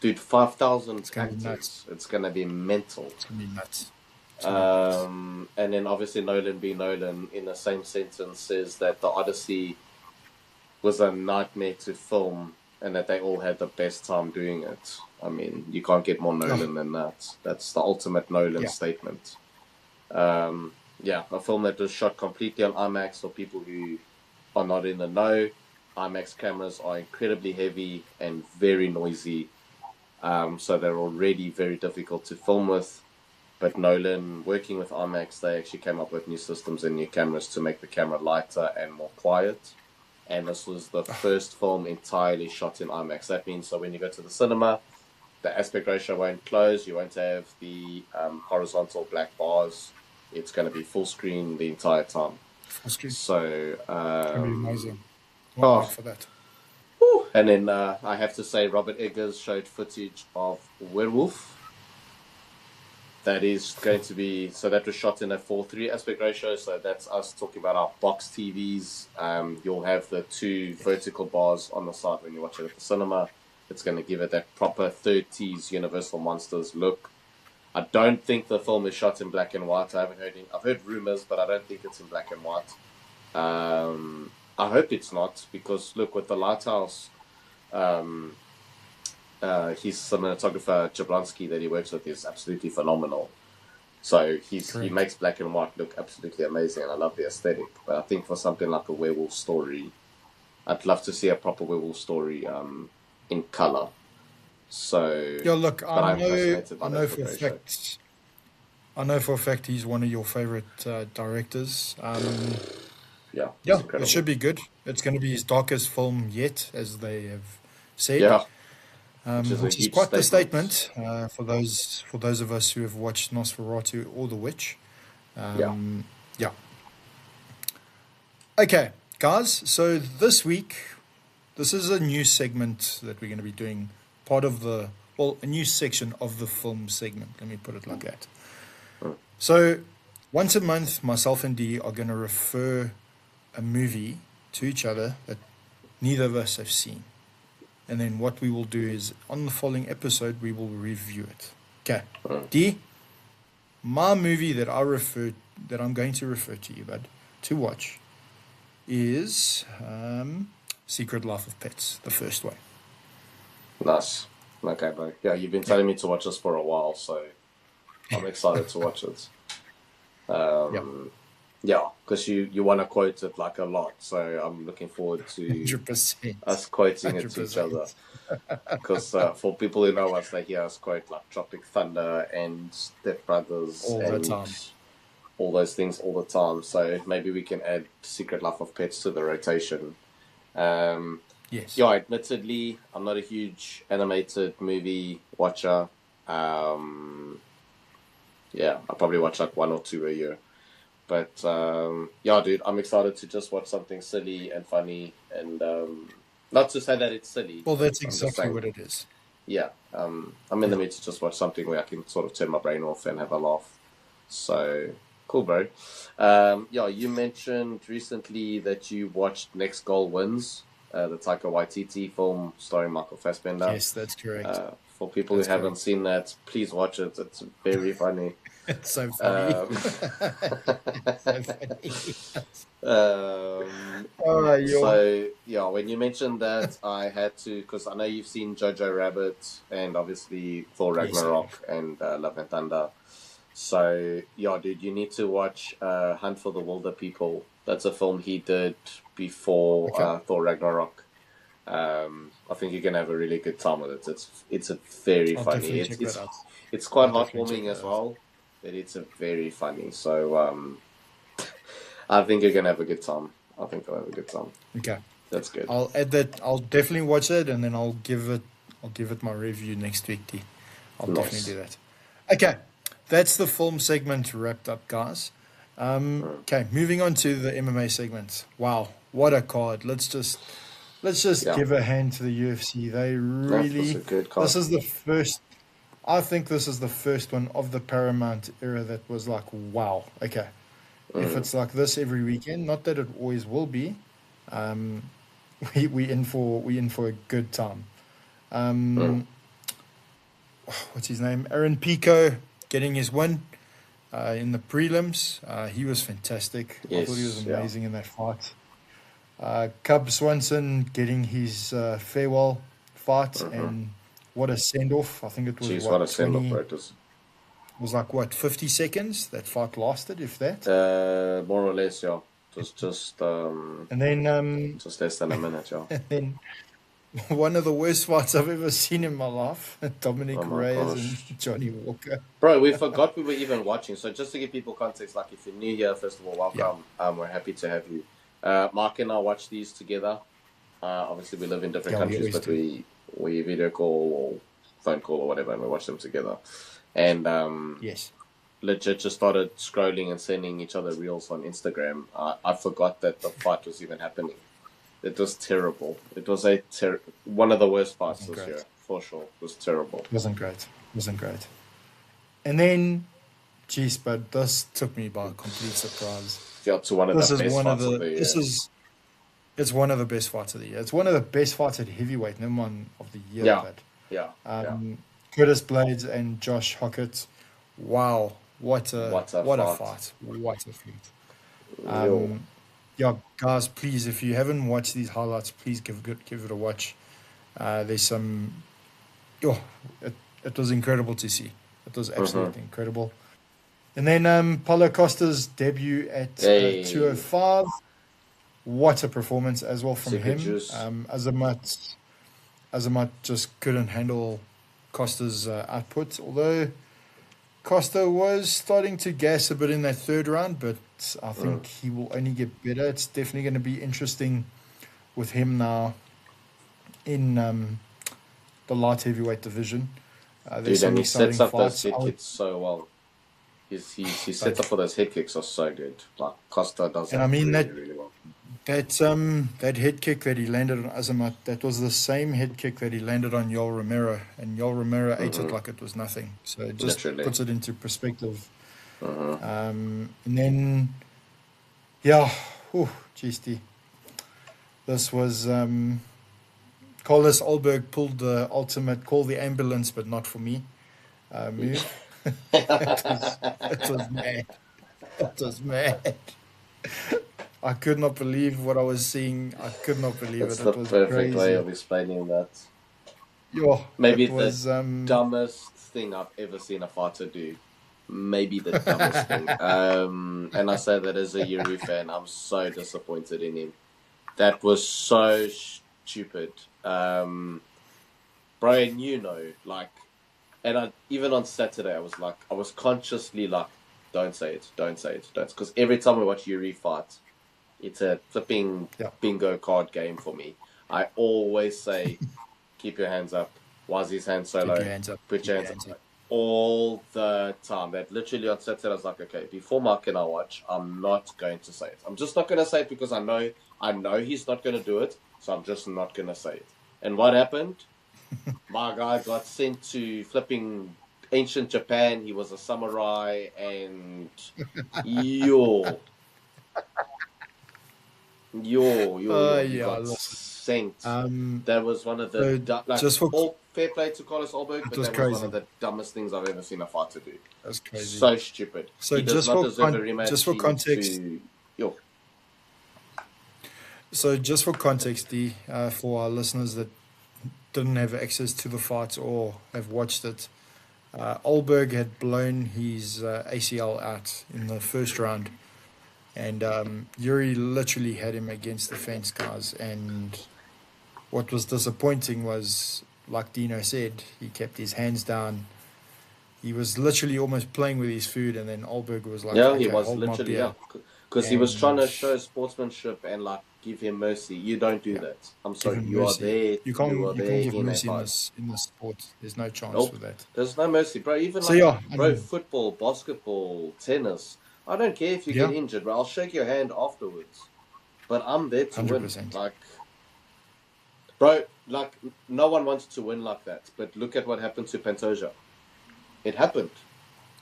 [SPEAKER 2] dude, 5,000
[SPEAKER 1] It's gonna be nuts.
[SPEAKER 2] actors. It's going to be mental.
[SPEAKER 1] It's gonna be nuts. It's gonna be nuts.
[SPEAKER 2] And then obviously Nolan being Nolan in the same sentence says that the Odyssey was a nightmare to film and that they all had the best time doing it. I mean, you can't get more
[SPEAKER 1] Oh,
[SPEAKER 2] Nolan than that. That's the ultimate Nolan
[SPEAKER 1] yeah.
[SPEAKER 2] statement. Yeah, a film that was shot completely on IMAX for people who are not in the know. IMAX cameras are incredibly heavy and very noisy, so they're already very difficult to film with. But Nolan, working with IMAX, they actually came up with new systems and new cameras to make the camera lighter and more quiet. And this was the first film entirely shot in IMAX. That means so when you go to the cinema, the aspect ratio won't close. You won't have the horizontal black bars. It's going to be full screen the entire time.
[SPEAKER 1] Full screen.
[SPEAKER 2] So,
[SPEAKER 1] It's gonna be amazing. Can't wait
[SPEAKER 2] oh,
[SPEAKER 1] for that.
[SPEAKER 2] whew. And then I have to say, Robert Eggers showed footage of Werewolf. That is going to be so that was shot in a 4:3 aspect ratio. So that's us talking about our box TVs. You'll have the two
[SPEAKER 1] Yes.
[SPEAKER 2] vertical bars on the side when you watch it at the cinema. It's going to give it that proper 30s Universal Monsters look. I don't think the film is shot in black and white. I haven't heard any, I've heard rumors, but I don't think it's in black and white. I hope it's not because look with the Lighthouse, um, his cinematographer Jablonski that he works with is absolutely phenomenal. So he
[SPEAKER 1] Correct.
[SPEAKER 2] makes black and white look absolutely amazing, and I love the aesthetic. But I think for something like a werewolf story, I'd love to see a proper werewolf story in color. So,
[SPEAKER 1] Yeah, look,
[SPEAKER 2] but I'm fascinated
[SPEAKER 1] I
[SPEAKER 2] by the
[SPEAKER 1] know
[SPEAKER 2] aspect
[SPEAKER 1] for a
[SPEAKER 2] ratio.
[SPEAKER 1] fact, I know for a fact he's one of your favorite directors.
[SPEAKER 2] Yeah, he's
[SPEAKER 1] Yeah, it
[SPEAKER 2] incredible.
[SPEAKER 1] should be good. It's going to be his darkest film yet, as they have said,
[SPEAKER 2] Yeah, which is a
[SPEAKER 1] which is
[SPEAKER 2] huge
[SPEAKER 1] quite the
[SPEAKER 2] statement.
[SPEAKER 1] statement for those of us who have watched Nosferatu or The Witch.
[SPEAKER 2] Yeah.
[SPEAKER 1] Yeah. Okay, guys. So this week, this is a new segment that we're going to be doing. Part of the a new section of the film segment. Let me put it like that.
[SPEAKER 2] Mm.
[SPEAKER 1] So once a month, myself and Dee are going to refer a movie to each other that neither of us have seen. And then what we will do is on the following episode, we will review it. Okay.
[SPEAKER 2] Mm.
[SPEAKER 1] D, my movie that I'm going to refer to you, bud, to watch is Secret Life of Pets, the first one.
[SPEAKER 2] Nice. Okay, bro. Yeah, you've been
[SPEAKER 1] Yeah.
[SPEAKER 2] telling me to watch this for a while, so I'm excited to watch it.
[SPEAKER 1] Yeah.
[SPEAKER 2] Yeah, because you want to quote it like a lot, so I'm looking forward to
[SPEAKER 1] 100%.
[SPEAKER 2] us quoting it to each other.
[SPEAKER 1] 100%.
[SPEAKER 2] Because for people who know us, they hear us quote like Tropic Thunder and Step Brothers
[SPEAKER 1] All the
[SPEAKER 2] and
[SPEAKER 1] time.
[SPEAKER 2] all those things all the time. So maybe we can add Secret Life of Pets to the rotation. Um,
[SPEAKER 1] Yes.
[SPEAKER 2] yeah, admittedly, I'm not a huge animated movie watcher. Um, yeah, I probably watch like one or two a year. But yeah, dude, I'm excited to just watch something silly and funny, and not to say that it's silly.
[SPEAKER 1] Well, that's
[SPEAKER 2] I'm just
[SPEAKER 1] exactly
[SPEAKER 2] saying,
[SPEAKER 1] what it is.
[SPEAKER 2] yeah, I'm in the
[SPEAKER 1] Yeah.
[SPEAKER 2] mood to just watch something where I can sort of turn my brain off and have a laugh. So cool, bro. Yeah, you mentioned recently that you watched Next Goal Wins, the Taika Waititi film starring Michael Fassbender.
[SPEAKER 1] Yes, that's correct.
[SPEAKER 2] For people who
[SPEAKER 1] That's
[SPEAKER 2] haven't
[SPEAKER 1] correct.
[SPEAKER 2] seen that, please watch it. It's very funny.
[SPEAKER 1] It's so funny.
[SPEAKER 2] Um,
[SPEAKER 1] It's so funny.
[SPEAKER 2] um,
[SPEAKER 1] Oh, yo.
[SPEAKER 2] so yeah, when you mentioned that, I had to, because I know you've seen Jojo Rabbit and obviously Thor
[SPEAKER 1] Yes, I have.
[SPEAKER 2] Ragnarok and Love and Thunder. So yeah, dude, you need to watch Hunt for the Wilder People. That's a film he did before
[SPEAKER 1] Okay.
[SPEAKER 2] Thor Ragnarok. I think you're gonna have a really good time with it. It's a very
[SPEAKER 1] I'll
[SPEAKER 2] funny.
[SPEAKER 1] definitely check that out.
[SPEAKER 2] It's quite
[SPEAKER 1] I'll definitely check
[SPEAKER 2] heartwarming
[SPEAKER 1] that
[SPEAKER 2] as
[SPEAKER 1] out.
[SPEAKER 2] well, but it's a very funny. So I think you're gonna have a good time. I think you'll have a good time.
[SPEAKER 1] Okay.
[SPEAKER 2] That's good.
[SPEAKER 1] I'll add that. I'll definitely watch it, and then I'll give it my review next week. D. I'll definitely
[SPEAKER 2] Nice.
[SPEAKER 1] do that. Okay, that's the film segment wrapped up, guys.
[SPEAKER 2] Mm.
[SPEAKER 1] Okay, moving on to the MMA segment. Wow, what a card! Let's just
[SPEAKER 2] Yeah,
[SPEAKER 1] give a hand to the UFC. They
[SPEAKER 2] that was a
[SPEAKER 1] really.
[SPEAKER 2] good
[SPEAKER 1] This
[SPEAKER 2] card.
[SPEAKER 1] is the first. I think this is the first one of the Paramount era that was like, wow. Okay, if
[SPEAKER 2] Mm.
[SPEAKER 1] it's like this every weekend, not that it always will be, um, we in for a good time.
[SPEAKER 2] Mm.
[SPEAKER 1] Um, what's his name? Aaron Pico getting his win in the prelims. He was fantastic. I thought he was
[SPEAKER 2] Yes, yeah.
[SPEAKER 1] amazing in that fight. Cub Swanson getting his farewell fight,
[SPEAKER 2] Mm-hmm.
[SPEAKER 1] and what a send off! I think it was
[SPEAKER 2] Jeez, what a
[SPEAKER 1] what
[SPEAKER 2] send off,
[SPEAKER 1] 20.
[SPEAKER 2] bro.
[SPEAKER 1] It was like what 50 seconds that fight lasted, if that.
[SPEAKER 2] More or less, yeah. Just
[SPEAKER 1] And then
[SPEAKER 2] just less than a minute, yeah.
[SPEAKER 1] and then one of the worst fights I've ever seen in my life:
[SPEAKER 2] Oh
[SPEAKER 1] Dominic
[SPEAKER 2] my
[SPEAKER 1] Reyes and
[SPEAKER 2] gosh.
[SPEAKER 1] Johnny Walker.
[SPEAKER 2] Bro, we forgot we were even watching. So just to give people context, like if you're new here, first of all,
[SPEAKER 1] Yeah,
[SPEAKER 2] welcome. We're happy to have you. Mark and I watch these together. Obviously we live in different
[SPEAKER 1] yeah, we
[SPEAKER 2] countries,
[SPEAKER 1] always
[SPEAKER 2] but
[SPEAKER 1] do.
[SPEAKER 2] we video call or phone call or whatever, and we watch them together. And
[SPEAKER 1] Yes,
[SPEAKER 2] legit just started scrolling and sending each other reels on Instagram. I forgot that the fight was even happening. It was terrible. It was one of the worst fights
[SPEAKER 1] wasn't
[SPEAKER 2] this
[SPEAKER 1] great.
[SPEAKER 2] year, for sure. It was terrible.
[SPEAKER 1] Wasn't great. Wasn't great. And then, geez, but this took me by complete surprise.
[SPEAKER 2] Yeah, to one of the
[SPEAKER 1] This is
[SPEAKER 2] best
[SPEAKER 1] one of
[SPEAKER 2] fights of
[SPEAKER 1] the.
[SPEAKER 2] the
[SPEAKER 1] This
[SPEAKER 2] year.
[SPEAKER 1] is. It's one of the best fights of the year. It's one of the best fights at heavyweight. Number one of the year.
[SPEAKER 2] Yeah,
[SPEAKER 1] That.
[SPEAKER 2] yeah, yeah.
[SPEAKER 1] Curtis Blades and Josh Hockett. Wow,
[SPEAKER 2] What a
[SPEAKER 1] what a
[SPEAKER 2] fight.
[SPEAKER 1] fight! What a fight!
[SPEAKER 2] Yo.
[SPEAKER 1] Yeah, guys, please, if you haven't watched these highlights, please give it a watch. There's some. Oh, it was incredible to see. It was
[SPEAKER 2] Mm-hmm.
[SPEAKER 1] absolutely incredible. And then Paulo Costa's debut at
[SPEAKER 2] Hey,
[SPEAKER 1] 205. What a performance as well from
[SPEAKER 2] Super
[SPEAKER 1] him.
[SPEAKER 2] Juice.
[SPEAKER 1] Azamat just couldn't handle Costa's output, although Costa was starting to gas a bit in that third round, but I
[SPEAKER 2] Mm.
[SPEAKER 1] think he will only get better. It's definitely going to be interesting with him now in the light heavyweight division. There's
[SPEAKER 2] Dude, and
[SPEAKER 1] some
[SPEAKER 2] he sets
[SPEAKER 1] exciting
[SPEAKER 2] up those
[SPEAKER 1] fights.
[SPEAKER 2] hit kicks so well. His
[SPEAKER 1] But
[SPEAKER 2] setup for those hit kicks are so good. Like Costa does
[SPEAKER 1] and I
[SPEAKER 2] that
[SPEAKER 1] mean
[SPEAKER 2] really, really well.
[SPEAKER 1] that head kick that he landed on Azamat, that was the same head kick that he landed on Yoel Romero, and Yoel Romero ate it
[SPEAKER 2] Mm-hmm.
[SPEAKER 1] like it was nothing. So it just
[SPEAKER 2] Literally.
[SPEAKER 1] puts it into perspective.
[SPEAKER 2] Mm-hmm.
[SPEAKER 1] And then yeah, whew, GST. This was Carlos Olberg pulled the ultimate call the ambulance, but not for me move. It was mad. It was mad. I could not believe what I was seeing. I could not believe
[SPEAKER 2] It's
[SPEAKER 1] it.
[SPEAKER 2] the
[SPEAKER 1] It was
[SPEAKER 2] perfect way
[SPEAKER 1] crazy.
[SPEAKER 2] of explaining that.
[SPEAKER 1] Yo,
[SPEAKER 2] Maybe
[SPEAKER 1] it
[SPEAKER 2] the
[SPEAKER 1] was
[SPEAKER 2] dumbest thing I've ever seen a fighter do. Maybe the dumbest thing. And I say that as a Yuri fan, I'm so disappointed in him. That was so stupid. Brian, like, and even on Saturday, I was consciously like, don't say it, don't say it, don't, because every time I watch Yuri fight, it's a flipping
[SPEAKER 1] yeah.
[SPEAKER 2] bingo card game for me. I always say, keep your hands up. Why's his hand so
[SPEAKER 1] Keep
[SPEAKER 2] low?
[SPEAKER 1] your hands up.
[SPEAKER 2] Put
[SPEAKER 1] Keep
[SPEAKER 2] your
[SPEAKER 1] your
[SPEAKER 2] hands up.
[SPEAKER 1] hands up.
[SPEAKER 2] All the time. That literally on Saturday, I was like, okay, before Mark and I watch, I'm not going to say it. I'm just not going to say it because I know he's not going to do it, so I'm just not going to say it. And what happened? My guy got sent to flipping ancient Japan. He was a samurai, and yo, he got
[SPEAKER 1] Yeah. Listen.
[SPEAKER 2] sent.
[SPEAKER 1] Um.
[SPEAKER 2] That was one of the
[SPEAKER 1] So
[SPEAKER 2] like
[SPEAKER 1] just for
[SPEAKER 2] all. fair play to Carlos Ulberg,
[SPEAKER 1] It
[SPEAKER 2] but
[SPEAKER 1] was
[SPEAKER 2] that was one
[SPEAKER 1] crazy.
[SPEAKER 2] of the dumbest things I've ever seen a fighter do.
[SPEAKER 1] That's crazy.
[SPEAKER 2] So stupid.
[SPEAKER 1] So
[SPEAKER 2] He does
[SPEAKER 1] just
[SPEAKER 2] not
[SPEAKER 1] for
[SPEAKER 2] deserve a
[SPEAKER 1] just
[SPEAKER 2] rematch.
[SPEAKER 1] for
[SPEAKER 2] He needs
[SPEAKER 1] context,
[SPEAKER 2] to. Yo,
[SPEAKER 1] D, for our listeners that didn't have access to the fight or have watched it, Olberg had blown his ACL out in the first round, and Yuri literally had him against the fence, guys. And what was disappointing was, like Dino said, he kept his hands down. He was literally almost playing with his food, and then Olberg was like,
[SPEAKER 2] yeah, he
[SPEAKER 1] "Okay,
[SPEAKER 2] was
[SPEAKER 1] hold my
[SPEAKER 2] literally,
[SPEAKER 1] beer,"
[SPEAKER 2] yeah. Because he was trying
[SPEAKER 1] and
[SPEAKER 2] to show sportsmanship and like give him mercy. You don't do
[SPEAKER 1] yeah,
[SPEAKER 2] that. I'm
[SPEAKER 1] give
[SPEAKER 2] sorry.
[SPEAKER 1] him
[SPEAKER 2] You are
[SPEAKER 1] mercy.
[SPEAKER 2] there. You are
[SPEAKER 1] You can't
[SPEAKER 2] there
[SPEAKER 1] give
[SPEAKER 2] in a
[SPEAKER 1] mercy in
[SPEAKER 2] fight.
[SPEAKER 1] this sport. There's no chance
[SPEAKER 2] Nope.
[SPEAKER 1] for that.
[SPEAKER 2] There's no mercy, bro. Even
[SPEAKER 1] So
[SPEAKER 2] like,
[SPEAKER 1] yeah, I
[SPEAKER 2] bro,
[SPEAKER 1] mean,
[SPEAKER 2] football, basketball, tennis. I don't care if you get
[SPEAKER 1] yeah,
[SPEAKER 2] injured, bro. I'll shake your hand afterwards. But I'm there to
[SPEAKER 1] hundred
[SPEAKER 2] win.
[SPEAKER 1] percent.
[SPEAKER 2] Like, bro, like no one wants to win like that. But look at what happened to Pantoja. It happened.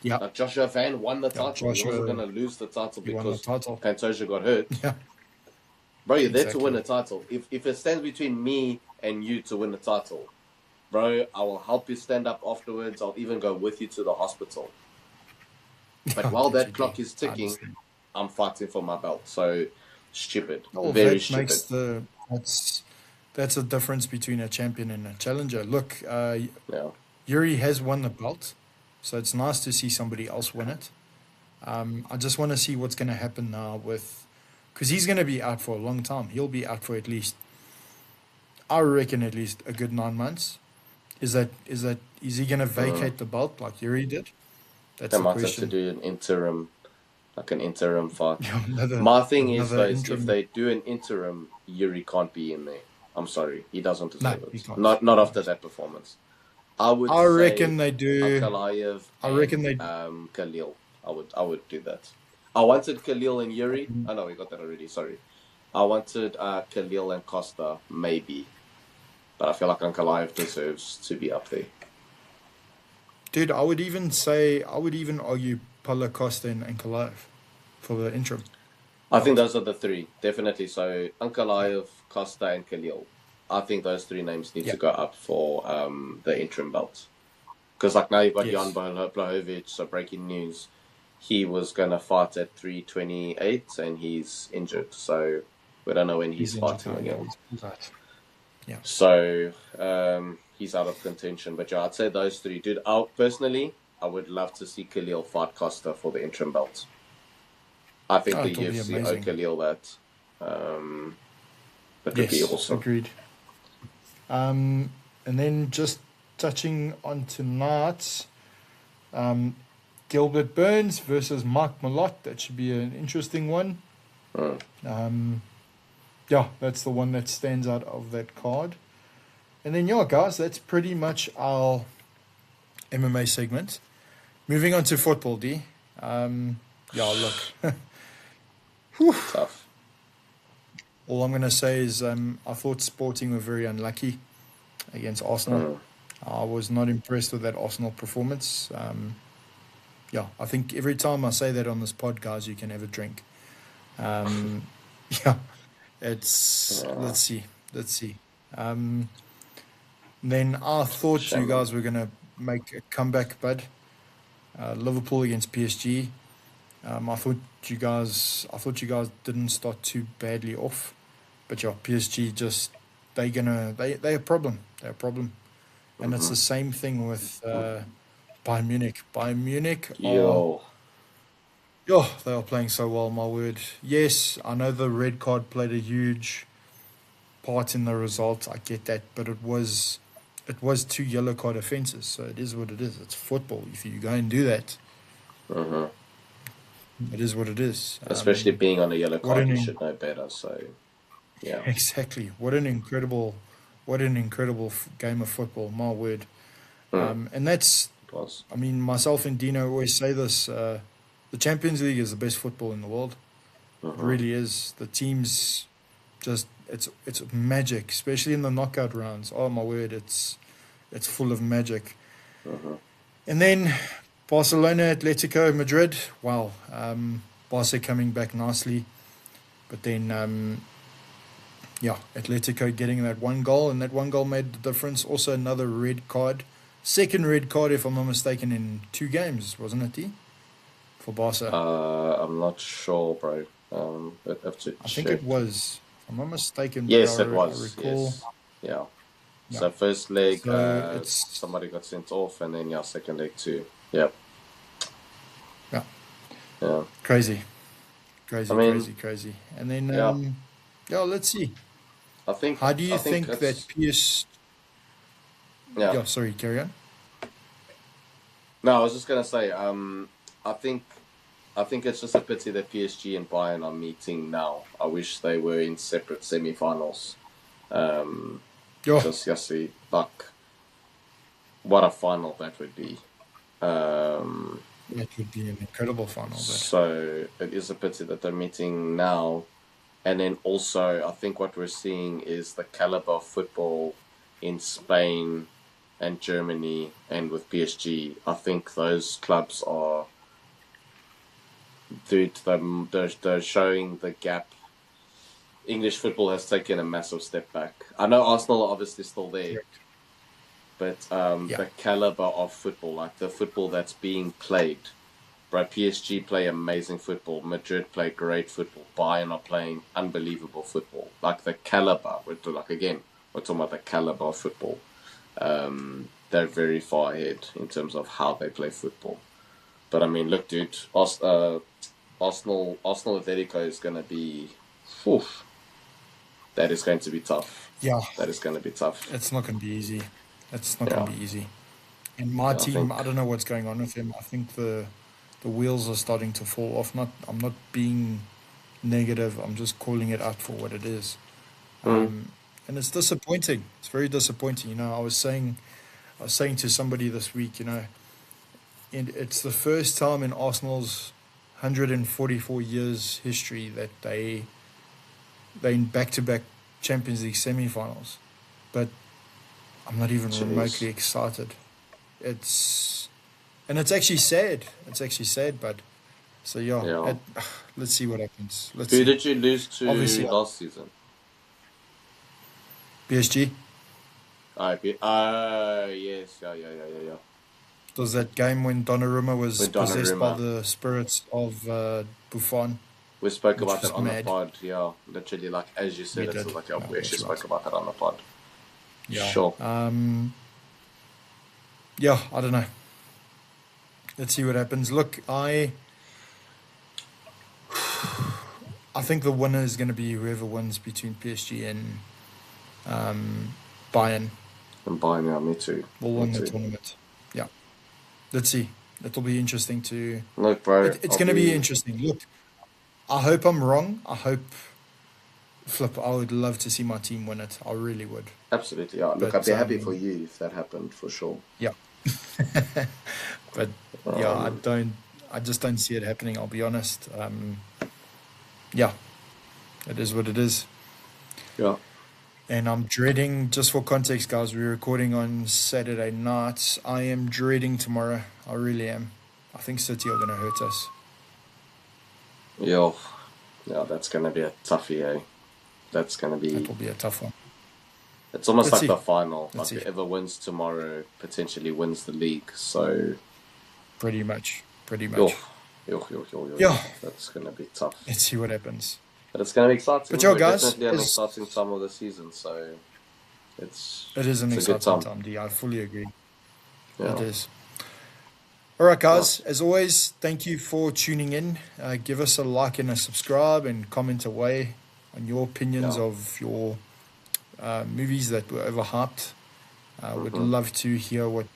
[SPEAKER 1] Yeah,
[SPEAKER 2] Like Joshua Van won the
[SPEAKER 1] yeah.
[SPEAKER 2] title. He wasn't
[SPEAKER 1] Joshua,
[SPEAKER 2] gonna lose the title
[SPEAKER 1] he won the
[SPEAKER 2] because
[SPEAKER 1] title.
[SPEAKER 2] Pantoja got hurt.
[SPEAKER 1] Yeah,
[SPEAKER 2] Bro, you're there to win
[SPEAKER 1] exactly.
[SPEAKER 2] a title. If it stands between me and you to win the title, bro, I will help you stand up afterwards. I'll even go with you to the hospital.
[SPEAKER 1] Yeah,
[SPEAKER 2] But
[SPEAKER 1] I
[SPEAKER 2] while
[SPEAKER 1] get
[SPEAKER 2] that
[SPEAKER 1] you, D.
[SPEAKER 2] clock is
[SPEAKER 1] I
[SPEAKER 2] ticking,
[SPEAKER 1] understand.
[SPEAKER 2] I'm fighting for my belt. So stupid.
[SPEAKER 1] Well,
[SPEAKER 2] Very
[SPEAKER 1] that makes
[SPEAKER 2] stupid.
[SPEAKER 1] the that's the difference between a champion and a challenger. Look,
[SPEAKER 2] Yeah.
[SPEAKER 1] Yuri has won the belt, so it's nice to see somebody else win it. I just want to see what's going to happen now with, because he's going to be out for a long time. He'll be out for at least, I reckon, at least a good 9 months. Is he going to
[SPEAKER 2] Mm.
[SPEAKER 1] vacate the belt like Yuri did?
[SPEAKER 2] They
[SPEAKER 1] That's the
[SPEAKER 2] might have to
[SPEAKER 1] question.
[SPEAKER 2] do an interim, like an interim fight.
[SPEAKER 1] Yeah,
[SPEAKER 2] My thing is,
[SPEAKER 1] another
[SPEAKER 2] though, is if
[SPEAKER 1] interim.
[SPEAKER 2] they do an interim, Yuri can't be in there. I'm sorry. He doesn't
[SPEAKER 1] No,
[SPEAKER 2] deserve
[SPEAKER 1] he
[SPEAKER 2] it.
[SPEAKER 1] can't.
[SPEAKER 2] Not
[SPEAKER 1] He
[SPEAKER 2] after
[SPEAKER 1] can't.
[SPEAKER 2] that performance. I would
[SPEAKER 1] I reckon
[SPEAKER 2] say
[SPEAKER 1] they do.
[SPEAKER 2] Ankalaev
[SPEAKER 1] I reckon
[SPEAKER 2] and
[SPEAKER 1] they.
[SPEAKER 2] Khalil. I would do that. I wanted Khalil and Yuri. Oh no, we got that already. Sorry. I wanted Khalil and Costa, maybe. But I feel like Ankalaev deserves to be up there.
[SPEAKER 1] Dude, I would even argue Paulo Costa and Kalaev for the interim
[SPEAKER 2] I think
[SPEAKER 1] belt.
[SPEAKER 2] those are the three, definitely. So
[SPEAKER 1] Yeah.
[SPEAKER 2] Ankalaev, Costa, and Khalil. I think those three names need
[SPEAKER 1] Yeah.
[SPEAKER 2] to go up for the interim belt. Because like now you've got Jan
[SPEAKER 1] Yes.
[SPEAKER 2] Blachowicz, so breaking news. He was going to fight at 328 and he's injured. So we don't know when he's
[SPEAKER 1] He's injured
[SPEAKER 2] fighting
[SPEAKER 1] now. Yeah,
[SPEAKER 2] again.
[SPEAKER 1] he's pulled out. Yeah.
[SPEAKER 2] So he's out of contention. But yeah, I'd say those three. Dude, personally, I would love to see Khalil fight Costa for the interim belt. I think
[SPEAKER 1] Oh,
[SPEAKER 2] the
[SPEAKER 1] it'll be
[SPEAKER 2] UFC owe
[SPEAKER 1] amazing.
[SPEAKER 2] Khalil that. That would be
[SPEAKER 1] Yes,
[SPEAKER 2] awesome.
[SPEAKER 1] agreed. And then just touching on tonight, um, Gilbert Burns versus Mike Malott. That should be an interesting one.
[SPEAKER 2] Mm.
[SPEAKER 1] Um, yeah, that's the one that stands out of that card. And then, yeah, guys, that's pretty much our MMA segment. Moving on to football, D. Yeah, look,
[SPEAKER 2] Tough.
[SPEAKER 1] all I'm going to say is I thought Sporting were very unlucky against Arsenal.
[SPEAKER 2] Mm.
[SPEAKER 1] I was not impressed with that Arsenal performance. Yeah, I think every time I say that on this pod, guys, you can have a drink. Um, yeah, it's
[SPEAKER 2] Yeah.
[SPEAKER 1] let's see. Um, then I thought you
[SPEAKER 2] Shame, man.
[SPEAKER 1] guys were gonna make a comeback, bud. Liverpool against PSG. I thought you guys didn't start too badly off, but yeah, PSG just they a problem. They're a problem, and it's
[SPEAKER 2] Mm-hmm.
[SPEAKER 1] the same thing with Bayern Munich. Bayern Munich are
[SPEAKER 2] Yo.
[SPEAKER 1] oh, they are playing so well, my word. Yes, I know the red card played a huge part in the result. I get that, but it was two yellow card offences, so it is what it is. It's football. If you go and do that,
[SPEAKER 2] Mm-hmm.
[SPEAKER 1] it is what it is.
[SPEAKER 2] Especially being on a yellow
[SPEAKER 1] What
[SPEAKER 2] card,
[SPEAKER 1] an
[SPEAKER 2] you
[SPEAKER 1] in-
[SPEAKER 2] should know better. So, yeah.
[SPEAKER 1] exactly what an incredible game of football. My word.
[SPEAKER 2] Mm.
[SPEAKER 1] And that's
[SPEAKER 2] It was.
[SPEAKER 1] I mean myself and Dino always say this. The Champions League is the best football in the world. It
[SPEAKER 2] Mm-hmm.
[SPEAKER 1] really is. The teams just it's magic, especially in the knockout rounds. Oh my word, it's full of magic.
[SPEAKER 2] Mm-hmm.
[SPEAKER 1] And then Barcelona, Atletico Madrid. Wow, Barca coming back nicely, but then yeah, Atletico getting that one goal, and that one goal made the difference. Also, another red card, second red card, if I'm not mistaken, in 2 games, wasn't it, T? For Barca.
[SPEAKER 2] I'm not sure, bro. I'd have to
[SPEAKER 1] I think it
[SPEAKER 2] check.
[SPEAKER 1] was, if I'm not mistaken, but
[SPEAKER 2] Yes, it
[SPEAKER 1] I
[SPEAKER 2] was.
[SPEAKER 1] recall,
[SPEAKER 2] Yes. Yeah.
[SPEAKER 1] yeah.
[SPEAKER 2] So first leg,
[SPEAKER 1] So it's,
[SPEAKER 2] somebody got sent off, and then yeah, second leg too. Yep.
[SPEAKER 1] yeah,
[SPEAKER 2] Yeah.
[SPEAKER 1] crazy,
[SPEAKER 2] I
[SPEAKER 1] crazy,
[SPEAKER 2] mean,
[SPEAKER 1] crazy, crazy. And then,
[SPEAKER 2] yeah.
[SPEAKER 1] yeah, let's see.
[SPEAKER 2] I think
[SPEAKER 1] How do
[SPEAKER 2] I
[SPEAKER 1] you
[SPEAKER 2] think
[SPEAKER 1] think that
[SPEAKER 2] it's
[SPEAKER 1] PS,
[SPEAKER 2] yeah.
[SPEAKER 1] yeah, sorry, carry on.
[SPEAKER 2] No, I was just gonna say, I think I think it's just a pity that PSG and Bayern are meeting now. I wish they were in separate semi-finals. Um,
[SPEAKER 1] Yeah,
[SPEAKER 2] just see, like, what a final that would be. Um,
[SPEAKER 1] it would be an incredible final, but
[SPEAKER 2] so it is a pity that they're meeting now. And then also, I think what we're seeing is the caliber of football in Spain and Germany and with PSG. I think those clubs are, dude, they're showing the gap. English football has taken a massive step back. I know Arsenal are obviously still there,
[SPEAKER 1] correct.
[SPEAKER 2] but
[SPEAKER 1] Yeah,
[SPEAKER 2] the caliber of football, like the football that's being played, bro, PSG play amazing football. Madrid play great football. Bayern are playing unbelievable football. Like the caliber, we're talking about the caliber of football. They're very far ahead in terms of how they play football. But I mean, look, dude, Arsenal Atletico is going to be, oof, that is going to be tough.
[SPEAKER 1] yeah,
[SPEAKER 2] That is going to be tough.
[SPEAKER 1] it's not going to be easy. It's not going
[SPEAKER 2] Yeah,
[SPEAKER 1] to be easy. And my
[SPEAKER 2] yeah, I
[SPEAKER 1] team,
[SPEAKER 2] think.
[SPEAKER 1] I don't know what's going on with him. I think the wheels are starting to fall off. I'm not being negative. I'm just calling it out for what it is.
[SPEAKER 2] Mm,
[SPEAKER 1] And it's disappointing. It's very disappointing. I was saying to somebody this week, and it's the first time in Arsenal's 144 years history that they in back-to-back Champions League semi-finals. But I'm not even remotely
[SPEAKER 2] jeez.
[SPEAKER 1] excited. It's and it's actually sad. It's actually sad, but so yeah.
[SPEAKER 2] Yeah.
[SPEAKER 1] Let's see what happens. Let's
[SPEAKER 2] Who
[SPEAKER 1] see.
[SPEAKER 2] did you lose
[SPEAKER 1] Obviously,
[SPEAKER 2] to last season?
[SPEAKER 1] PSG.
[SPEAKER 2] Yes, yeah.
[SPEAKER 1] It was that game when Donnarumma was
[SPEAKER 2] With
[SPEAKER 1] possessed by
[SPEAKER 2] Donnarumma.
[SPEAKER 1] the spirits of Buffon,
[SPEAKER 2] We spoke
[SPEAKER 1] which
[SPEAKER 2] about that
[SPEAKER 1] was
[SPEAKER 2] on the
[SPEAKER 1] mad.
[SPEAKER 2] pod, yeah. Literally, like, as you
[SPEAKER 1] We
[SPEAKER 2] said, it's
[SPEAKER 1] did.
[SPEAKER 2] like, yeah,
[SPEAKER 1] No,
[SPEAKER 2] we actually
[SPEAKER 1] that's
[SPEAKER 2] spoke
[SPEAKER 1] right.
[SPEAKER 2] about that on the pod.
[SPEAKER 1] Yeah.
[SPEAKER 2] Sure.
[SPEAKER 1] Yeah, I don't know. Let's see what happens. Look, I think the winner is going to be whoever wins between PSG and Bayern
[SPEAKER 2] And buying, yeah, me too.
[SPEAKER 1] will
[SPEAKER 2] Me
[SPEAKER 1] win the
[SPEAKER 2] too.
[SPEAKER 1] tournament. Yeah. Let's see. It'll be interesting to.
[SPEAKER 2] Look, bro,
[SPEAKER 1] It's
[SPEAKER 2] I'll
[SPEAKER 1] going to be
[SPEAKER 2] be
[SPEAKER 1] interesting. Look, I hope I'm wrong. I hope flip. I would love to see my team win it. I really would.
[SPEAKER 2] absolutely, yeah. Look, I'd
[SPEAKER 1] But
[SPEAKER 2] be happy for you if that happened, for sure.
[SPEAKER 1] yeah. But yeah,
[SPEAKER 2] Um,
[SPEAKER 1] I just don't see it happening. I'll be honest. Yeah, it is what it is.
[SPEAKER 2] yeah.
[SPEAKER 1] And I'm dreading, just for context, guys, we're recording on Saturday night. I am dreading tomorrow. I really am. I think City are going to hurt us.
[SPEAKER 2] Yeah, yeah, that's gonna be a toughie, eh? That's gonna
[SPEAKER 1] That
[SPEAKER 2] be.
[SPEAKER 1] will be a tough one.
[SPEAKER 2] It's almost
[SPEAKER 1] Let's
[SPEAKER 2] like
[SPEAKER 1] see.
[SPEAKER 2] the final.
[SPEAKER 1] Let's
[SPEAKER 2] Like
[SPEAKER 1] see.
[SPEAKER 2] whoever wins tomorrow potentially wins the league. So,
[SPEAKER 1] Pretty much. Pretty
[SPEAKER 2] yo,
[SPEAKER 1] much.
[SPEAKER 2] yo.
[SPEAKER 1] Yeah,
[SPEAKER 2] That's gonna be tough.
[SPEAKER 1] let's see what happens.
[SPEAKER 2] But it's gonna be
[SPEAKER 1] But
[SPEAKER 2] exciting.
[SPEAKER 1] yeah,
[SPEAKER 2] We're
[SPEAKER 1] guys,
[SPEAKER 2] definitely an exciting time of the season. So
[SPEAKER 1] it is an
[SPEAKER 2] it's a good
[SPEAKER 1] exciting
[SPEAKER 2] time.
[SPEAKER 1] time, D. I fully agree. It
[SPEAKER 2] Yeah,
[SPEAKER 1] is. All right,
[SPEAKER 2] yeah,
[SPEAKER 1] guys. As always, thank you for tuning in. Give us a like and a subscribe and comment away on your opinions
[SPEAKER 2] yeah.
[SPEAKER 1] of your movies that were overhyped. Would
[SPEAKER 2] Mm-hmm.
[SPEAKER 1] love to hear what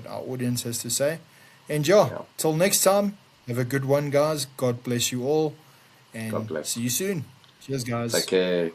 [SPEAKER 1] our audience has to say. And yeah,
[SPEAKER 2] Yeah.
[SPEAKER 1] till next time, have a good one, guys. God bless you all,
[SPEAKER 2] God
[SPEAKER 1] and
[SPEAKER 2] bless.
[SPEAKER 1] see you soon. Cheers,
[SPEAKER 2] Take
[SPEAKER 1] guys.
[SPEAKER 2] care.